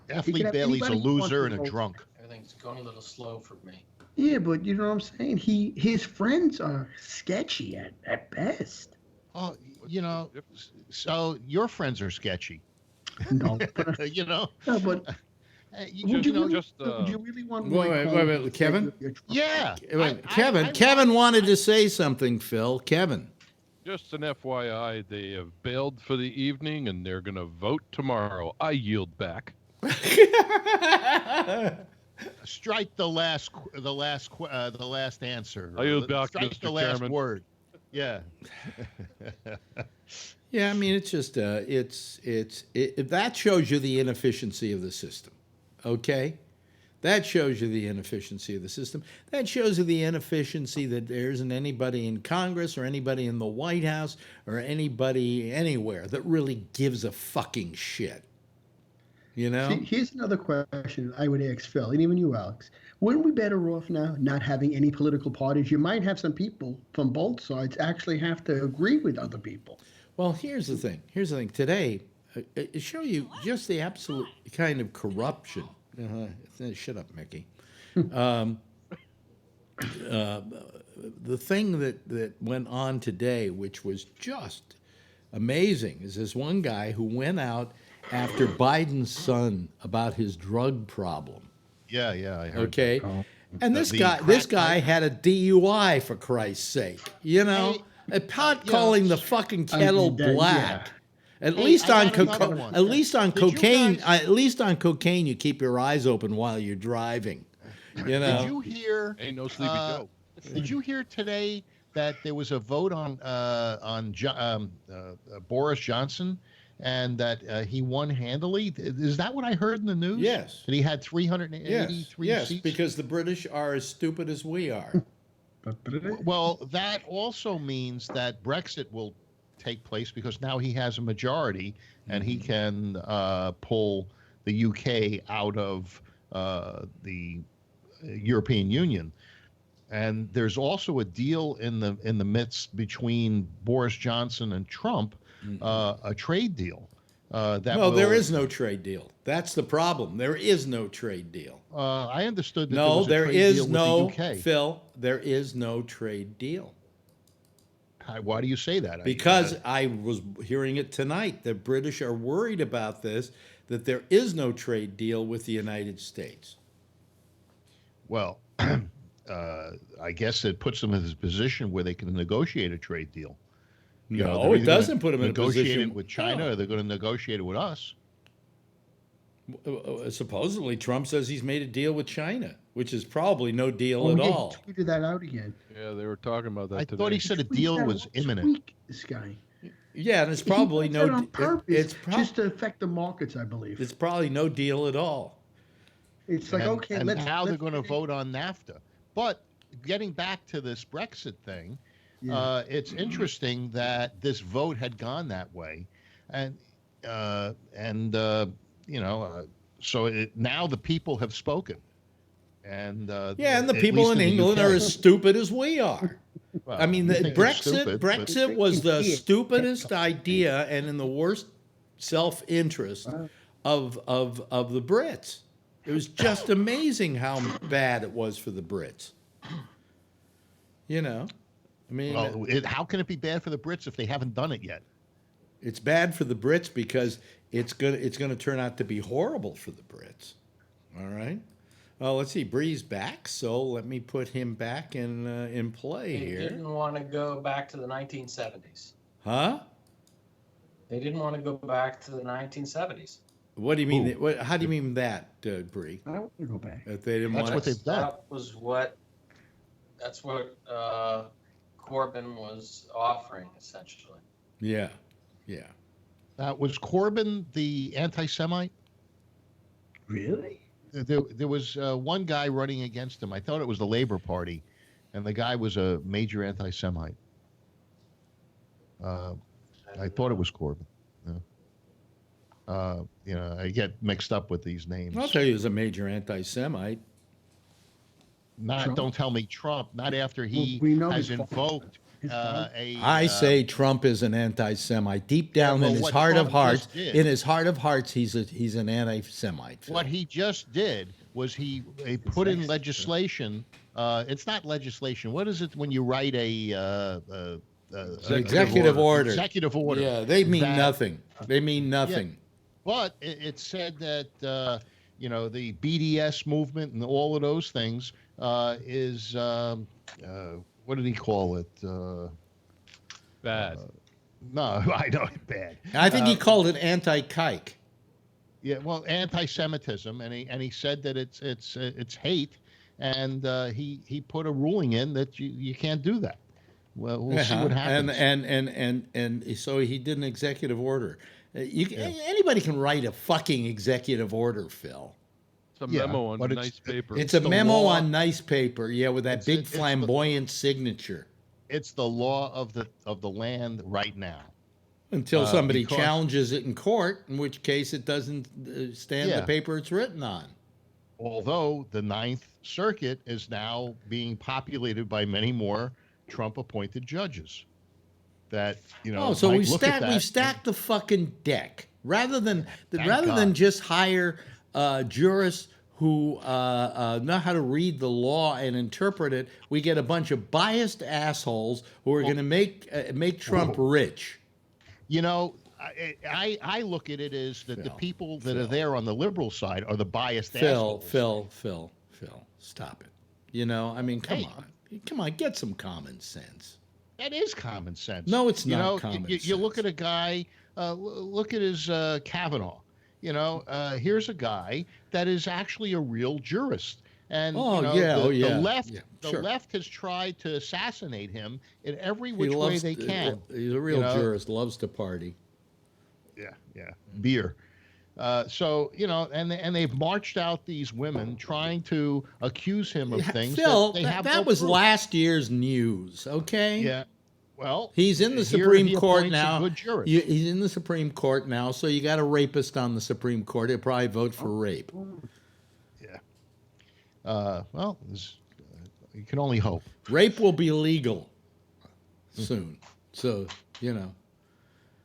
F. Lee Bailey's a loser and a drunk. Everything's going a little slow for me. Yeah, but you know what I'm saying? His friends are sketchy at best. Oh, so your friends are sketchy. No. No, but... would you really want wait, Kevin? Yeah. Kevin wanted to say something, Phil. Kevin. Just an FYI, they have bailed for the evening and they're going to vote tomorrow. I yield back. Strike the last answer. I yield back, Strike Mr. the last Chairman. word. Yeah. Yeah, I mean, it's just that shows you the inefficiency of the system. Okay? That shows you the inefficiency of the system. That shows you the inefficiency that there isn't anybody in Congress or anybody in the White House or anybody anywhere that really gives a fucking shit. You know? See, here's another question I would ask Phil, and even you, Alex. Wouldn't we better off now not having any political parties? You might have some people from both sides actually have to agree with other people. Well, here's the thing. Today, it show you just the absolute kind of corruption. Shut up, Mickey. The thing that went on today, which was just amazing, is this one guy who went out after Biden's son about his drug problem. Yeah, I heard. Okay, and this guy had a DUI, for Christ's sake. You know, calling the fucking kettle black. Yeah. At least on cocaine, you keep your eyes open while you're driving. You know. Did you hear? Ain't no sleepy Joe. Did you hear today that there was a vote on Boris Johnson, and that he won handily? Is that what I heard in the news? Yes. That he had 383 seats? Yes, because the British are as stupid as we are. Well, that also means that Brexit will take place because now he has a majority and he can pull the UK out of the European Union. And there's also a deal in the midst between Boris Johnson and Trump, a trade deal. There is no trade deal. That's the problem. There is no trade deal. I understood that there is is no, Phil, there is no trade deal. Why do you say that? Because I was hearing it tonight. The British are worried about this, that there is no trade deal with the United States. Well, I guess it puts them in this position where they can negotiate a trade deal. No, it doesn't put them in a position. Negotiate it with China, or they're going to negotiate it with us. Supposedly, Trump says he's made a deal with China, which is probably no deal at all. He tweeted that out again. Yeah, they were talking about that today. I thought he said a deal was imminent. This guy. Yeah, and it's probably no. On purpose, just to affect the markets, I believe. It's probably no deal at all. It's like and now they're going to vote on NAFTA. But getting back to this Brexit thing, it's interesting that this vote had gone that way, so now the people have spoken, and and the people in England are as stupid as we are. Well, I mean, Brexit was the stupidest idea, and in the worst self-interest of the Brits. It was just amazing how bad it was for the Brits. You know, I mean, how can it be bad for the Brits if they haven't done it yet? It's bad for the Brits because it's gonna turn out to be horrible for the Brits. All right. Well, let's see. Bree's back, so let me put him back in play here. They didn't want to go back to the 1970s. Huh? They didn't want to go back to the 1970s. What do you mean? How do you mean that, Bree? I don't want to go back. That they didn't That's want what they've done. That's what Corbyn was offering, essentially. Yeah. Was Corbyn the anti-Semite? Really? There was one guy running against him. I thought it was the Labour Party, and the guy was a major anti-Semite. I thought it was Corbyn. I get mixed up with these names. I'll tell you, he was a major anti-Semite. Don't tell me Trump. Not after he has invoked I say Trump is an anti-Semite. Deep down in his heart of hearts, he's an anti-Semite. What he just did was he put in legislation. It's not legislation. What is it when you write executive order? Executive order. Yeah, they mean nothing. They mean nothing. Yeah, but it said that the BDS movement and all of those things is what did he call it? Bad. No, I know bad. I think he called it anti-kike. Yeah, well, anti-Semitism, and he said that it's hate, and he put a ruling in that you can't do that. Well, we'll see what happens. And so he did an executive order. Anybody can write a fucking executive order, Phil. It's a memo on nice paper. It's a memo on nice paper, with that big flamboyant signature. It's the law of the land right now. Until somebody challenges it in court, in which case it doesn't stand the paper it's written on. Although the Ninth Circuit is now being populated by many more Trump-appointed judges. That so we've stacked the fucking deck rather than just hire jurists who know how to read the law and interpret it. We get a bunch of biased assholes who are going to make Trump rich. I look at it as that the people that are there on the liberal side are the biased assholes. Phil, stop it. Come on, get some common sense. That is common sense. No, it's not common sense. You look at a guy, look at his Kavanaugh. Here's a guy that is actually a real jurist. And the left has tried to assassinate him in every which way they can. He's a real jurist, loves to party. Yeah, beer. And they've marched out these women trying to accuse him of things. Phil, that was proof. last year's news, okay? Yeah. Well, he's in the Supreme Court now. He's in the Supreme Court now, so you got a rapist on the Supreme Court. He'll probably vote for rape. Yeah. You can only hope. Rape will be legal soon. So,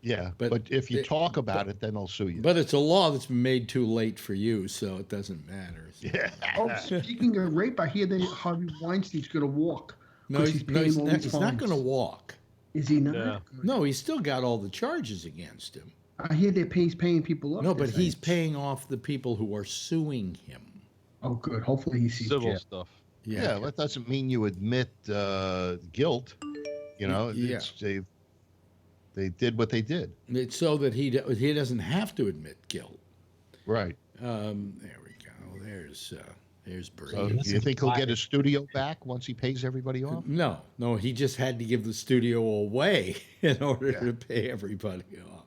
Yeah, but if you talk about it, then they'll sue you. But it's a law that's been made too late for you, so it doesn't matter. Yeah. Speaking of rape, I hear that Harvey Weinstein's going to walk. No, he's not going to walk. Is he not? No, he's still got all the charges against him. I hear he's paying people off. No, but he's paying off the people who are suing him. Oh, good. Hopefully he sees civil stuff. Yeah, that doesn't mean you admit guilt. They did what they did. It's so that he doesn't have to admit guilt. Right. There we go. There's Brady. So do you think he'll get his studio back once he pays everybody off? No, he just had to give the studio away in order to pay everybody off.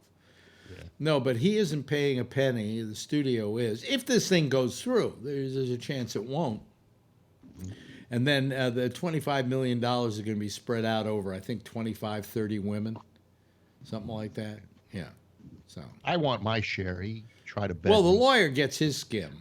Yeah. No, but he isn't paying a penny. The studio is. If this thing goes through, there's a chance it won't. Mm-hmm. And then the $25 million is going to be spread out over, I think, 25, 30 women. Something like that. Yeah. So I want my share. He tried to bet. Well, the lawyer gets his skim,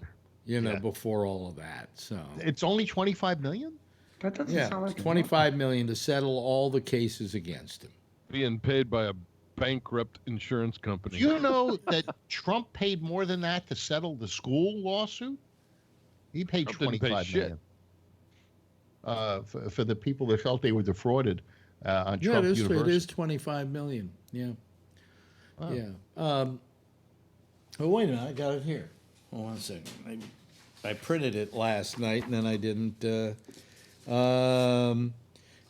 before all of that. So it's only $25 million? That doesn't sound like $25 million to settle all the cases against him. Being paid by a bankrupt insurance company. Do you know that Trump paid more than that to settle the school lawsuit? He paid $25 million. For the people that felt they were defrauded on Trump University. It is $25 million. Yeah. Wow. Yeah. Oh, wait a minute. I got it here. Hold on a second. I printed it last night, and then I didn't.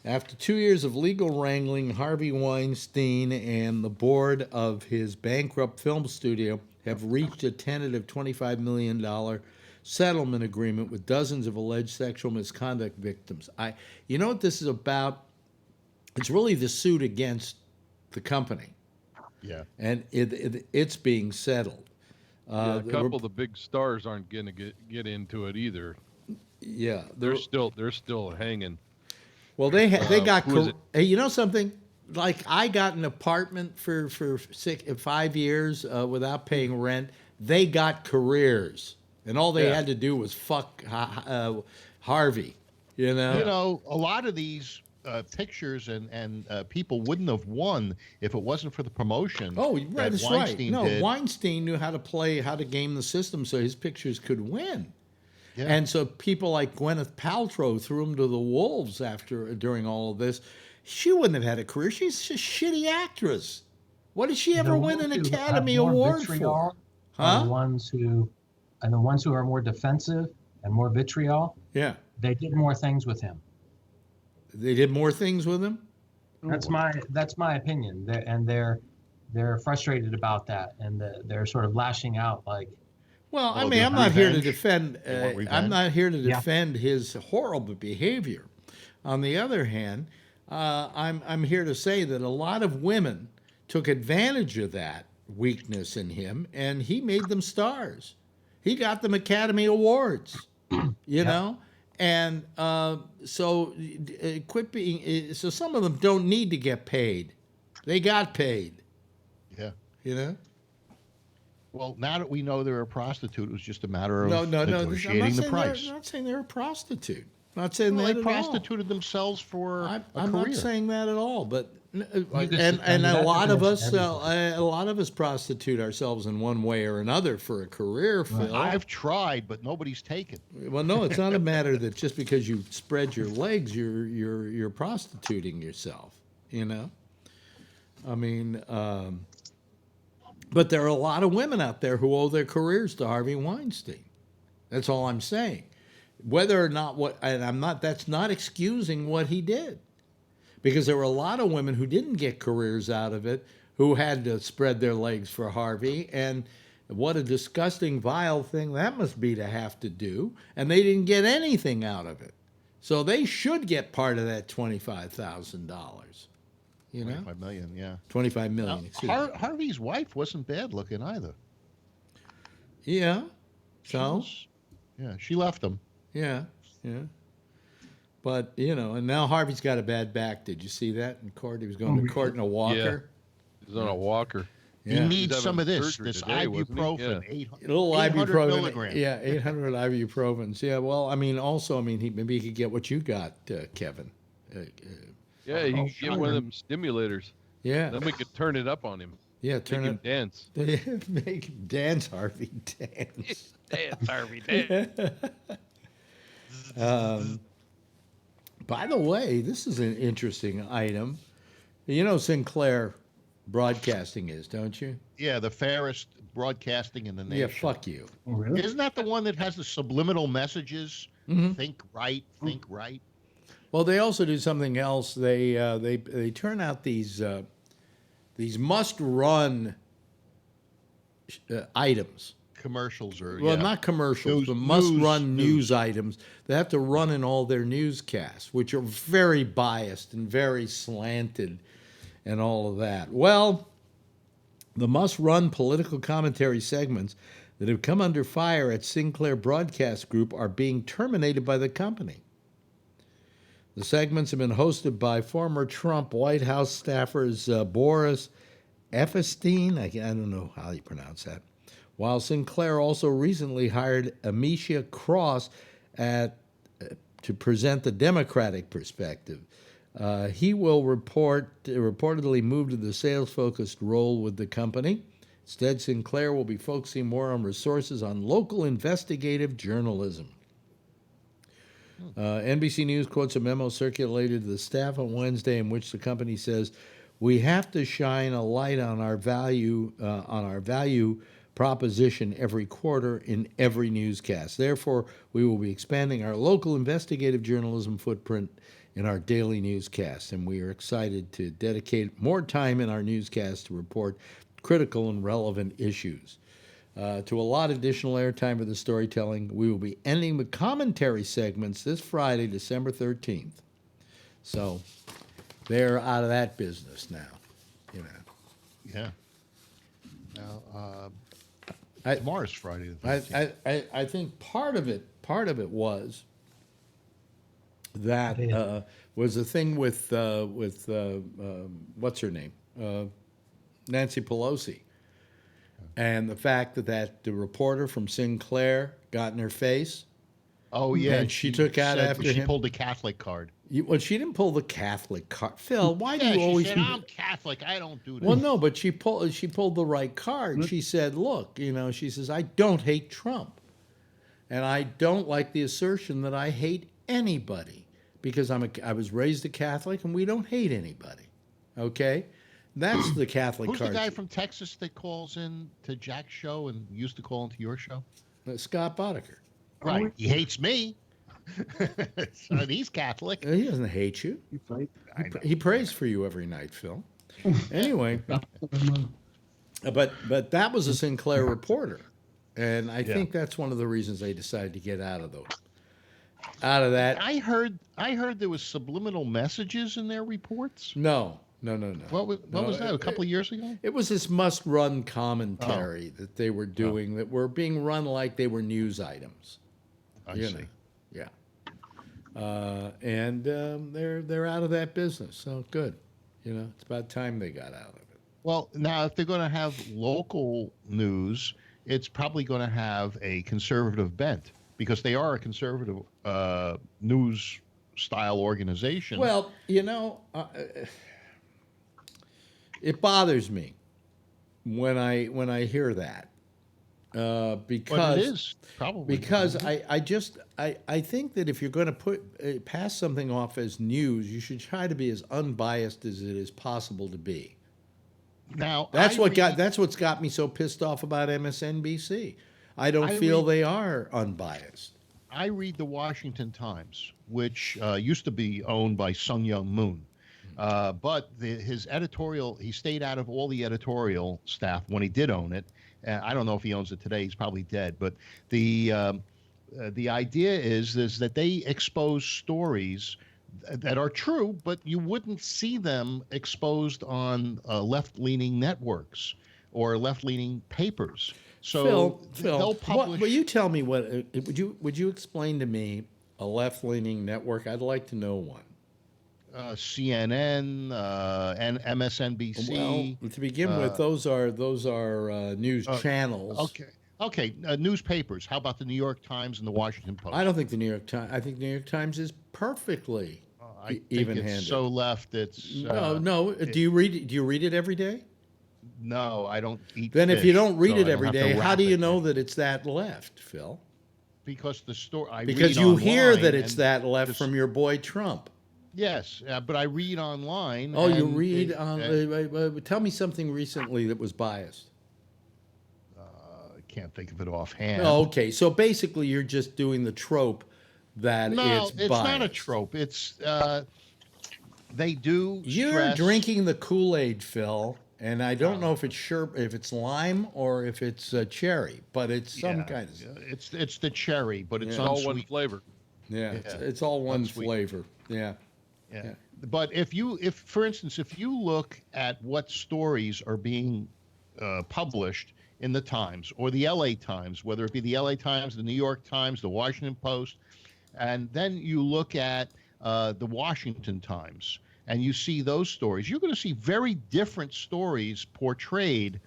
After 2 years of legal wrangling, Harvey Weinstein and the board of his bankrupt film studio have reached a tentative $25 million settlement agreement with dozens of alleged sexual misconduct victims. You know what this is about? It's really the suit against the company. Yeah. And it's being settled. A couple of the big stars aren't going to get into it either. Yeah. They're still hanging. Well, they got. Hey, you know something? Like I got an apartment for 5 years without paying rent. They got careers, and all they had to do was fuck Harvey. You know, a lot of these pictures and people wouldn't have won if it wasn't for the promotion. Oh, right, that's Weinstein right. No, did. Weinstein knew how to game the system so his pictures could win. Yeah. And so people like Gwyneth Paltrow threw him to the wolves during all of this. She wouldn't have had a career. She's a shitty actress. What did she ever win an Academy Award for? Huh? The ones who are more defensive and more vitriol. Yeah. They did more things with him. They did more things with him? That's my opinion. They're frustrated about that, and they're sort of lashing out like. Well, I mean, I'm not here to defend. I'm not here to defend his horrible behavior. On the other hand, I'm here to say that a lot of women took advantage of that weakness in him, and he made them stars. He got them Academy Awards. You know. And so quit being. So some of them don't need to get paid. They got paid. Yeah. You know. Well, now that we know they're a prostitute, it was just a matter of No. negotiating the price. I'm not saying they're a prostitute. I'm not saying Well, that they at prostituted themselves for all. a I'm career. not saying that at all. But could and a that lot of us, definition everything. a lot of us prostitute ourselves in one way or another for a career, Phil. I've tried, but nobody's taken. Well, no, it's not a matter that just because you spread your legs, you're prostituting yourself. You know, I mean, but there are a lot of women out there who owe their careers to Harvey Weinstein. That's all I'm saying. Whether or not that's not excusing what he did, because there were a lot of women who didn't get careers out of it, who had to spread their legs for Harvey, and what a disgusting, vile thing that must be to have to do, and they didn't get anything out of it. So they should get part of that $25,000. You know, 25 million, yeah. 25 million. Excuse me. Harvey's wife wasn't bad looking either. Yeah. So. Yeah, she left him. Yeah. But and now Harvey's got a bad back. Did you see that in court? He was going to court in a walker. Yeah. He's on a walker. Yeah. He needs some of this today, ibuprofen. yeah. 800 little ibuprofen. milligrams. Yeah, 800 ibuprofens. Yeah. Well, I mean, also, maybe he could get what you got, Kevin. Yeah, you can get one of them stimulators. Yeah. Then we could turn it up on him. Yeah, turn Make him it. dance. Make him dance, Harvey. Dance. Dance, Harvey, dance. By the way, this is an interesting item. You know Sinclair Broadcasting is, don't you? Yeah, the fairest broadcasting in the nation. Yeah, fuck you. Oh, really? Isn't that the one that has the subliminal messages? Mm-hmm. Think right, think right. Well, they also do something else. They turn out these must-run items. Commercials or Well, not commercials, but must-run news items. They have to run in all their newscasts, which are very biased and very slanted and all of that. Well, the must-run political commentary segments that have come under fire at Sinclair Broadcast Group are being terminated by the company. The segments have been hosted by former Trump White House staffers Boris Epstein, I don't know how you pronounce that, while Sinclair also recently hired Amisha Cross to present the Democratic perspective. He will reportedly move to the sales-focused role with the company. Instead, Sinclair will be focusing more on resources on local investigative journalism. NBC News quotes a memo circulated to the staff on Wednesday in which the company says, "We have to shine a light on our value proposition every quarter in every newscast. Therefore, we will be expanding our local investigative journalism footprint in our daily newscasts, and we are excited to dedicate more time in our newscasts to report critical and relevant issues. To allot additional airtime for the storytelling, we will be ending the commentary segments this Friday, December 13th. So they're out of that business now, Yeah. Now, tomorrow's Friday. I think part of it was that was the thing with what's her name, Nancy Pelosi. And the fact that the reporter from Sinclair got in her face. Oh, yeah. And she took out after him. She pulled the Catholic card. Well, she didn't pull the Catholic card. Phil, why do you always... She said, I'm Catholic. I don't do that. Well, no, but she pulled the right card. She said, look, she says, I don't hate Trump. And I don't like the assertion that I hate anybody. Because I was raised a Catholic and we don't hate anybody. Okay? That's the Catholic Who's card. the guy from Texas that calls in to Jack's show and used to call into your show? Scott Boddicker. Right. He hates me. So he's Catholic. He doesn't hate you. He prays for you every night, Phil. Anyway, but that was a Sinclair reporter, and I think that's one of the reasons they decided to get out of that. I heard there was subliminal messages in their reports. No. What was that? A couple of years ago? It was this must-run commentary that they were doing that were being run like they were news items. I see. Yeah. And they're out of that business. So good. It's about time they got out of it. Well, now if they're going to have local news, it's probably going to have a conservative bent because they are a conservative news style organization. Well, it bothers me when I hear that because but it is probably because I think that if you're going to pass something off as news, you should try to be as unbiased as it is possible to be. Now that's what's got me so pissed off about MSNBC. I don't feel they are unbiased. I read the Washington Times, which used to be owned by Sung Young Moon. But his editorial, he stayed out of all the editorial staff when he did own it. I don't know if he owns it today. He's probably dead. But the idea is that they expose stories that are true, but you wouldn't see them exposed on left-leaning networks or left-leaning papers. So Phil, will you tell me would you explain to me a left-leaning network? I'd like to know one. CNN and MSNBC. Well, to begin with, those are news channels. Okay. Newspapers. How about the New York Times and the Washington Post? I don't think the New York Times. I think the New York Times is perfectly even-handed. It's so left. It's no. Do you read it? Do you read it every day? No, I don't eat. Then fish, if you don't read it every day, how do you it, know that it's that left, Phil? Because the story. Because you hear that it's that left from your boy Trump. Yes, but I read online. Oh, you read on. Tell me something recently that was biased. I can't think of it offhand. Oh, okay, so basically you're just doing the trope that it's biased. Not a trope. It's they do. You're drinking the Kool-Aid, Phil, and I don't know if it's lime or if it's cherry, but it's some kind of. It's the cherry, but it's all one flavor. Yeah, it's all one flavor. Yeah. Yeah. But if for instance, if you look at what stories are being published in the Times or the LA Times, whether it be the LA Times, the New York Times, the Washington Post, and then you look at the Washington Times and you see those stories, you're going to see very different stories portrayed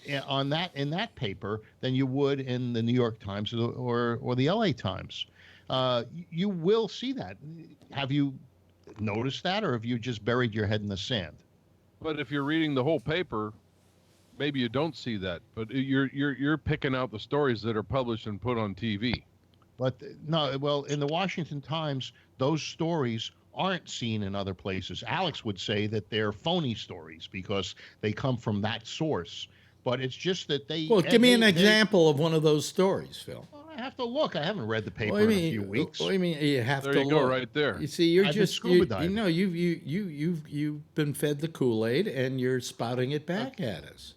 in that paper than you would in the New York Times or the LA Times. You will see that. Have you noticed that, or have you just buried your head in the sand? But if you're reading the whole paper, maybe you don't see that. But you're picking out the stories that are published and put on TV. But no, well, in the Washington Times, those stories aren't seen in other places. Alex would say that they're phony stories because they come from that source. But it's just that they. Well, give me an example of one of those stories, Phil. I have to look. I haven't read the paper in a few weeks. What do you mean you have there to you look? Go right there. You see, you're I've just been scuba diving. You've been fed the Kool-Aid and you're spouting it back at us.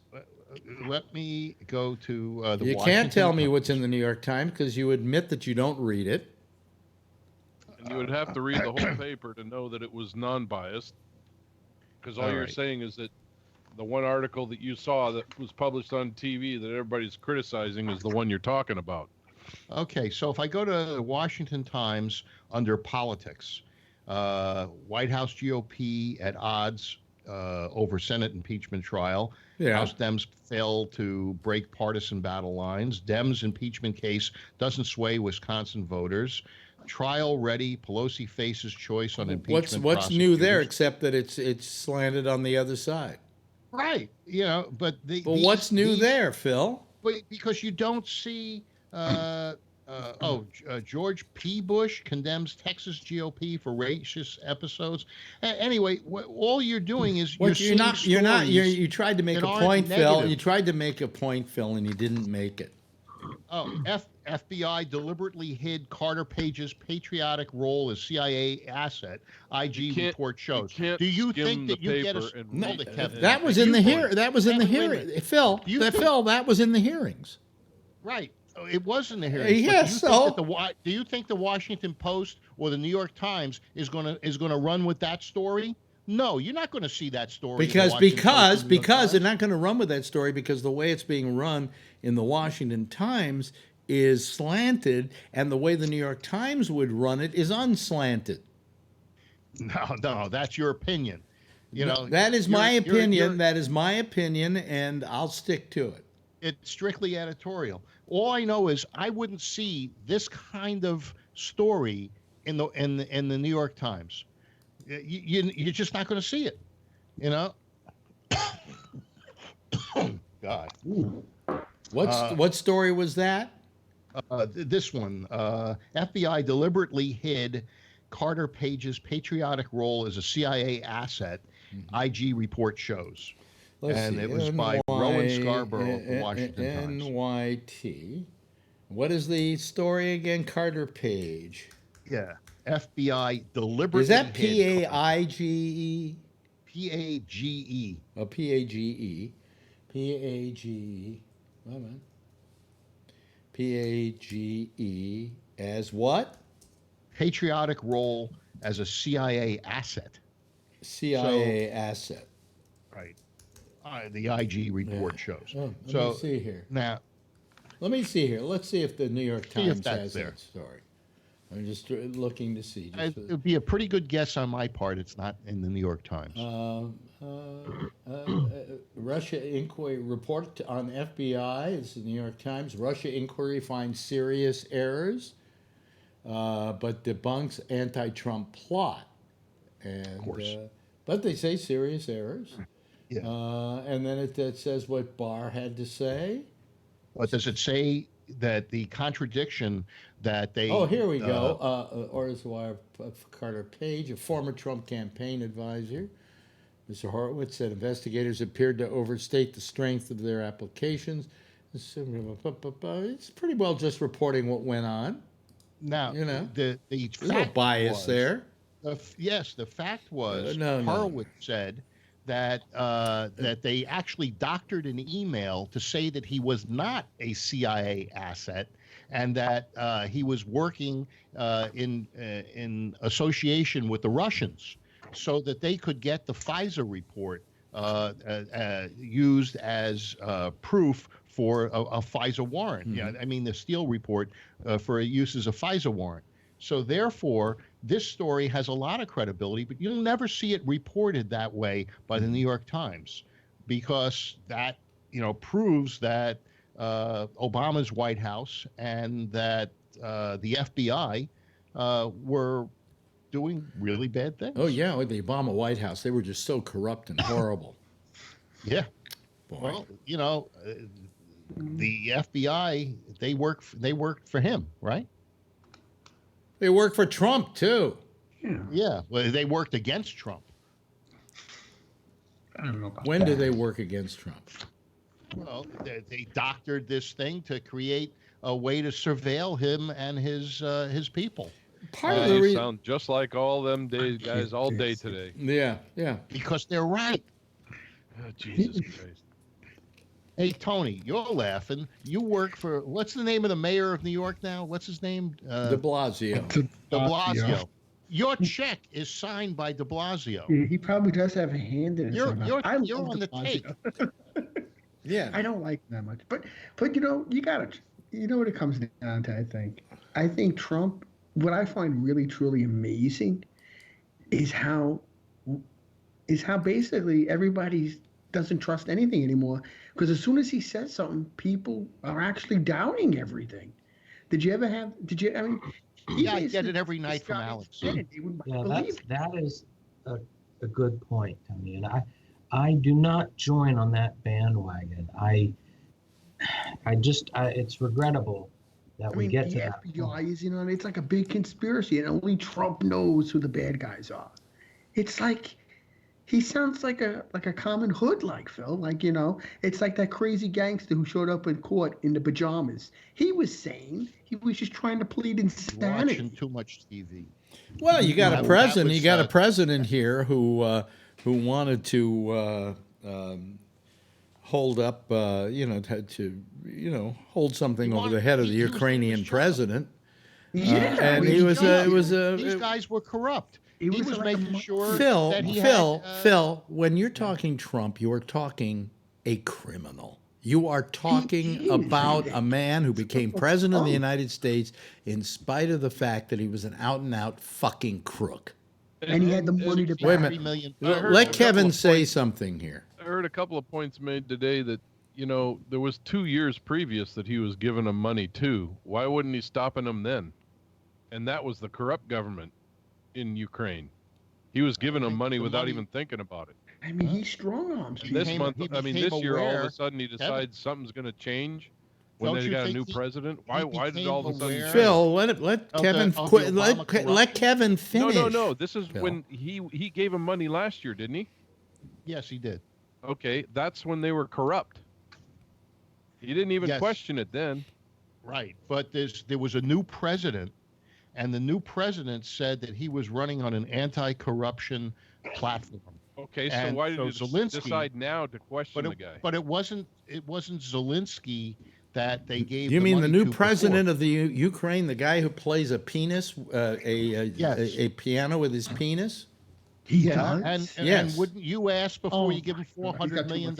Let me go to the You Washington can't tell me Times. what's in the New York Times because you admit that you don't read it. And you would have to read the whole paper to know that it was non-biased. Because all you're saying is that the one article that you saw that was published on TV that everybody's criticizing is the one you're talking about. Okay, so if I go to the Washington Times under politics, White House GOP at odds over Senate impeachment trial. Yeah. House Dems fail to break partisan battle lines. Dems impeachment case doesn't sway Wisconsin voters. Trial ready. Pelosi faces choice on impeachment. What's new there except that it's slanted on the other side? Right. But what's new there, Phil? Because you don't see. George P. Bush condemns Texas GOP for racist episodes. Anyway, all you're doing is you tried to make a point, negative. Phil. You tried to make a point, Phil, and you didn't make it. FBI deliberately hid Carter Page's patriotic role as CIA asset. IG report shows. Do you think that you get that was in the hearing? That was in the hearing, Phil. Phil, that was in the hearings. Right. It was in the hearings. Yes. Do you think the Washington Post or the New York Times is going to run with that story? No, you're not going to see that story. Because they're not going to run with that story because the way it's being run in the Washington Times is slanted, and the way the New York Times would run it is unslanted. No, that's your opinion. You know, that is my opinion. That is my opinion, and I'll stick to it. It's strictly editorial. All I know is I wouldn't see this kind of story in the New York Times. You're just not going to see it. You know. God. What story was that? This one. FBI deliberately hid Carter Page's patriotic role as a CIA asset. IG report shows. It was by Rowan Scarborough of the Washington Times. NYT. What is the story again? Carter Page. Yeah. FBI deliberately. Is that PAIGE? PAGE. Oh, PAGE. PAGE. Wait a minute. PAGE as what? Patriotic role as a CIA asset. CIA asset. Right. The IG report shows. Oh, let me see here. Now, let me see here. Let's see if the New York Times has that story. I'm just looking to see. It would be a pretty good guess on my part. It's not in the New York Times. Russia inquiry report on FBI. It's the New York Times. Russia inquiry finds serious errors, but debunks anti-Trump plot. And, of course. But they say serious errors. Yeah. And then it says what Barr had to say. But does it say that the contradiction that they... Oh, here we go. Orders of wire of Carter Page, a former Trump campaign advisor. Mr. Horowitz said investigators appeared to overstate the strength of their applications. It's pretty well just reporting what went on. Now, you know, there's no bias there. Yes, the fact was Horowitz said that that they actually doctored an email to say that he was not a CIA asset and that he was working in association with the Russians so that they could get the Pfizer report used as proof for a Pfizer warrant. Mm-hmm. Yeah, I mean the Steele report for use as a Pfizer warrant. So therefore, this story has a lot of credibility, but you'll never see it reported that way by the New York Times, because that, you know, proves that Obama's White House and that the FBI were doing really bad things. Oh yeah, with the Obama White House, they were just so corrupt and horrible. Yeah. Boy. Well, you know, the FBI, they worked for him, right? They worked for Trump, too. Yeah. Well, they worked against Trump. I don't know about when that. did they work against Trump? Well, they doctored this thing to create a way to surveil him and his people. Part of the reason sound just like all them guys all day today. Yeah, yeah. Because they're right. Oh, Jesus Christ. Hey, Tony, you're laughing. You work for, what's the name of the mayor of New York now? What's his name? De Blasio. De Blasio. Your check is signed by De Blasio. He probably does have a hand in it. You're on the tape. Yeah. I don't like that much. But you know, you know what it comes down to, I think. I think Trump, what I find really, truly amazing is how basically everybody doesn't trust anything anymore. Because as soon as he says something, people are actually doubting everything. I mean, yeah, I get it every night from Alex. That is a good point, Tony. And I do not join on that bandwagon. It's regrettable that we get to that. The FBI is, you know, it's like a big conspiracy, and only Trump knows who the bad guys are. It's like he sounds like a common hood, like Phil. Like, you know, it's like that crazy gangster who showed up in court in the pajamas. He was sane. He was just trying to plead insanity. Watching too much TV. Well, you got a president. You got a president here who wanted to hold up, hold something over the head of the Ukrainian president. Yeah, and these guys were corrupt. He was like making sure Phil, that he Phil, when you're talking Trump, you are talking a criminal. You are talking about a man who became president of the United States in spite of the fact that he was an out-and-out fucking crook. And he had the money to Wait a pay. minute. Let Kevin say something here. I heard a couple of points made today that, there was 2 years previous that he was giving them money to. Why wouldn't he stopping them then? And that was the corrupt government in Ukraine. He was giving them money without even thinking about it. I mean, he strong-arms This year, all of a sudden, he decides something's going to change when they got a new president. Why did all of a sudden? Phil, let Kevin quit. Let Kevin finish. No. This is Phil. When he gave him money last year, didn't he? Yes, he did. Okay, that's when they were corrupt. He didn't even question it then. Right, but there was a new president. And the new president said that he was running on an anti-corruption platform. Okay, so why did you decide now to question the guy? But it wasn't Zelensky that they gave. You mean the new president before. of the Ukraine, the guy who plays a penis, a piano with his penis? Yeah, and wouldn't you ask before you give him $400 million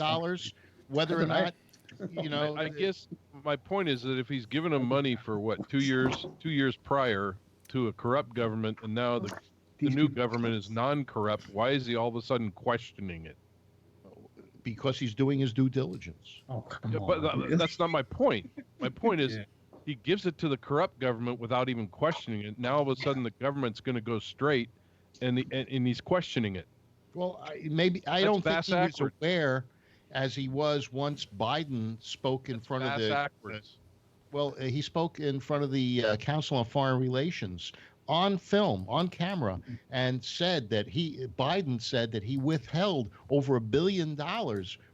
whether or not? I guess my point is that if he's given him money for 2 years prior to a corrupt government, and now the new government is non-corrupt, why is he all of a sudden questioning it? Because he's doing his due diligence. Oh, come on. But that's not my point. My point is he gives it to the corrupt government without even questioning it. Now all of a sudden the government's going to go straight, and he's questioning it. Well, I don't think he was aware, as he was once Biden spoke in front of the. He spoke in front of the Council on Foreign Relations on film, on camera, and said that Biden said that he withheld over $1 billion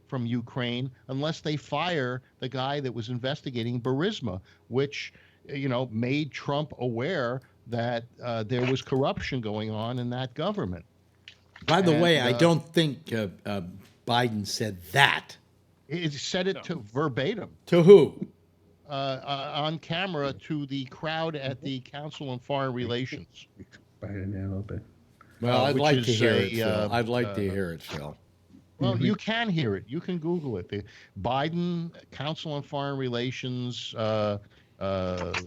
from Ukraine unless they fire the guy that was investigating Burisma, which, made Trump aware that there was corruption going on in that government. By the way, I don't think Biden said that. He said it to verbatim. To who? On camera to the crowd at the Council on Foreign Relations. Well, I'd like to hear it, Phil. I'd like to hear it, Phil. Well, you can hear it. You can Google it. The Biden Council on Foreign Relations firing.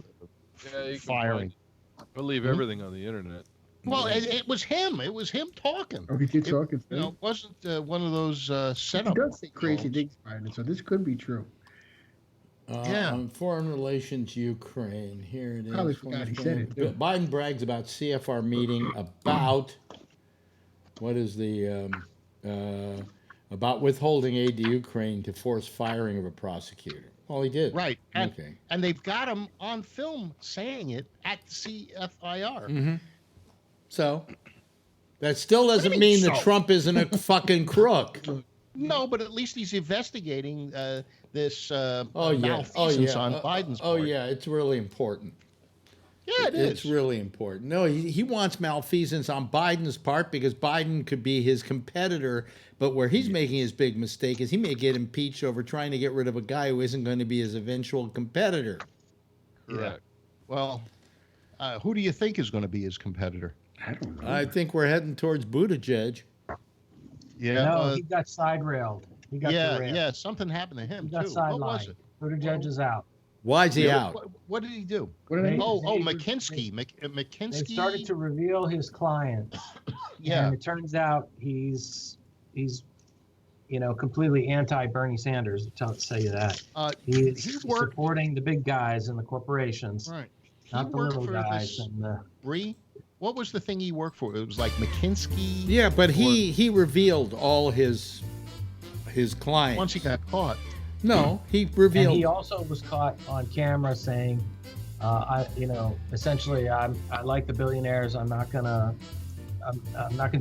Believe everything on the internet. Well, it was him. It was him talking. Oh, he did talking. It wasn't one of those setup. He does say crazy things, Biden, so this could be true. On foreign relations, Ukraine. Here it is. Probably forgot he said it, too. Biden brags about CFR meeting about what is the about withholding aid to Ukraine to force firing of a prosecutor. Well, he did. Right. Okay. And they've got him on film saying it at CFIR. Mm-hmm. So that still doesn't mean that Trump isn't a fucking crook. No, but at least he's investigating this malfeasance on Biden's part. Yeah, it's really important. Yeah, it is. It's really important. No, he wants malfeasance on Biden's part because Biden could be his competitor, but where he's making his big mistake is he may get impeached over trying to get rid of a guy who isn't going to be his eventual competitor. Correct. Yeah. Well, who do you think is going to be his competitor? I don't know. I think we're heading towards Buttigieg. Yeah. No, he got side railed. He got derailed. Yeah, something happened to him, he got too. What was it? Buttigieg is out. Why is he out? What did he do? McKinsey. McKinsey. They started to reveal his client. Yeah. And it turns out he's completely anti-Bernie Sanders. I'll tell you that. He's supporting the big guys and the corporations. Right. Not the little guys. What was the thing he worked for? It was like McKinsey. Yeah, but he revealed all his clients. Once he got caught. No, he revealed. And he also was caught on camera saying, essentially, I like the billionaires. I'm not gonna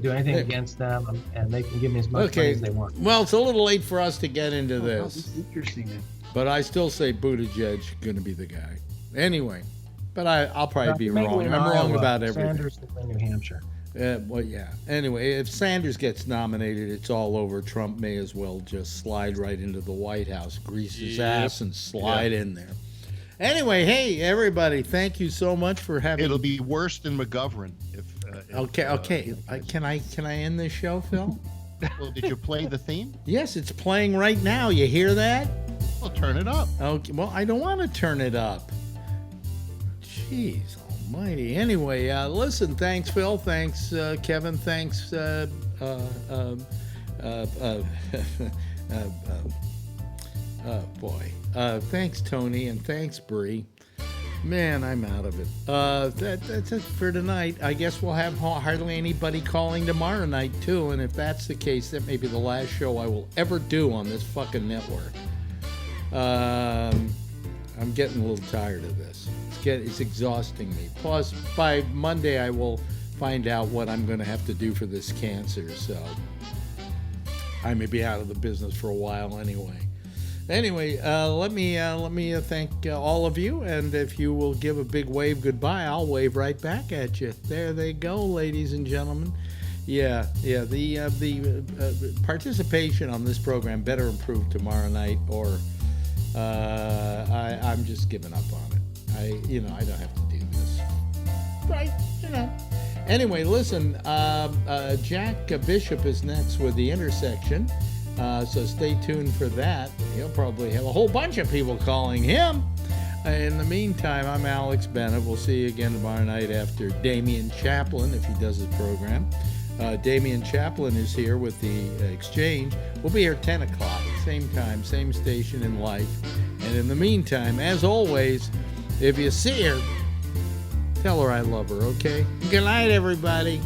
do anything against them, and they can give me as much money as they want. Well, it's a little late for us to get into this. This is interesting. But I still say Buttigieg going to be the guy. Anyway, but I'll probably be wrong. I'm wrong about everything. Sanders in New Hampshire. Well, yeah. Anyway, if Sanders gets nominated, it's all over. Trump may as well just slide right into the White House, grease his ass, and slide in there. Anyway, hey, everybody, thank you so much for having... It'll be worse than McGovern. Okay. Can I end this show, Phil? Well, did you play the theme? Yes, it's playing right now. You hear that? Well, turn it up. Okay. Well, I don't want to turn it up. Jeez almighty. Anyway, listen, thanks, Phil. Thanks, Kevin. Thanks, thanks, Tony, and thanks, Bree. Man, I'm out of it. That's it for tonight. I guess we'll have hardly anybody calling tomorrow night, too. And if that's the case, that may be the last show I will ever do on this fucking network. I'm getting a little tired of this. It's exhausting me. Plus, by Monday, I will find out what I'm going to have to do for this cancer. So I may be out of the business for a while anyway. Anyway, let me thank all of you, and if you will give a big wave goodbye, I'll wave right back at you. There they go, ladies and gentlemen. Yeah. The participation on this program better improve tomorrow night, or I'm just giving up on it. I don't have to do this. Right, Anyway, listen, Jack Bishop is next with The Intersection. So stay tuned for that. He'll probably have a whole bunch of people calling him. In the meantime, I'm Alex Bennett. We'll see you again tomorrow night after Damian Chaplin, if he does his program. Damian Chaplin is here with the Exchange. We'll be here 10 o'clock, same time, same station in life. And in the meantime, as always, if you see her, tell her I love her, okay? Good night, everybody.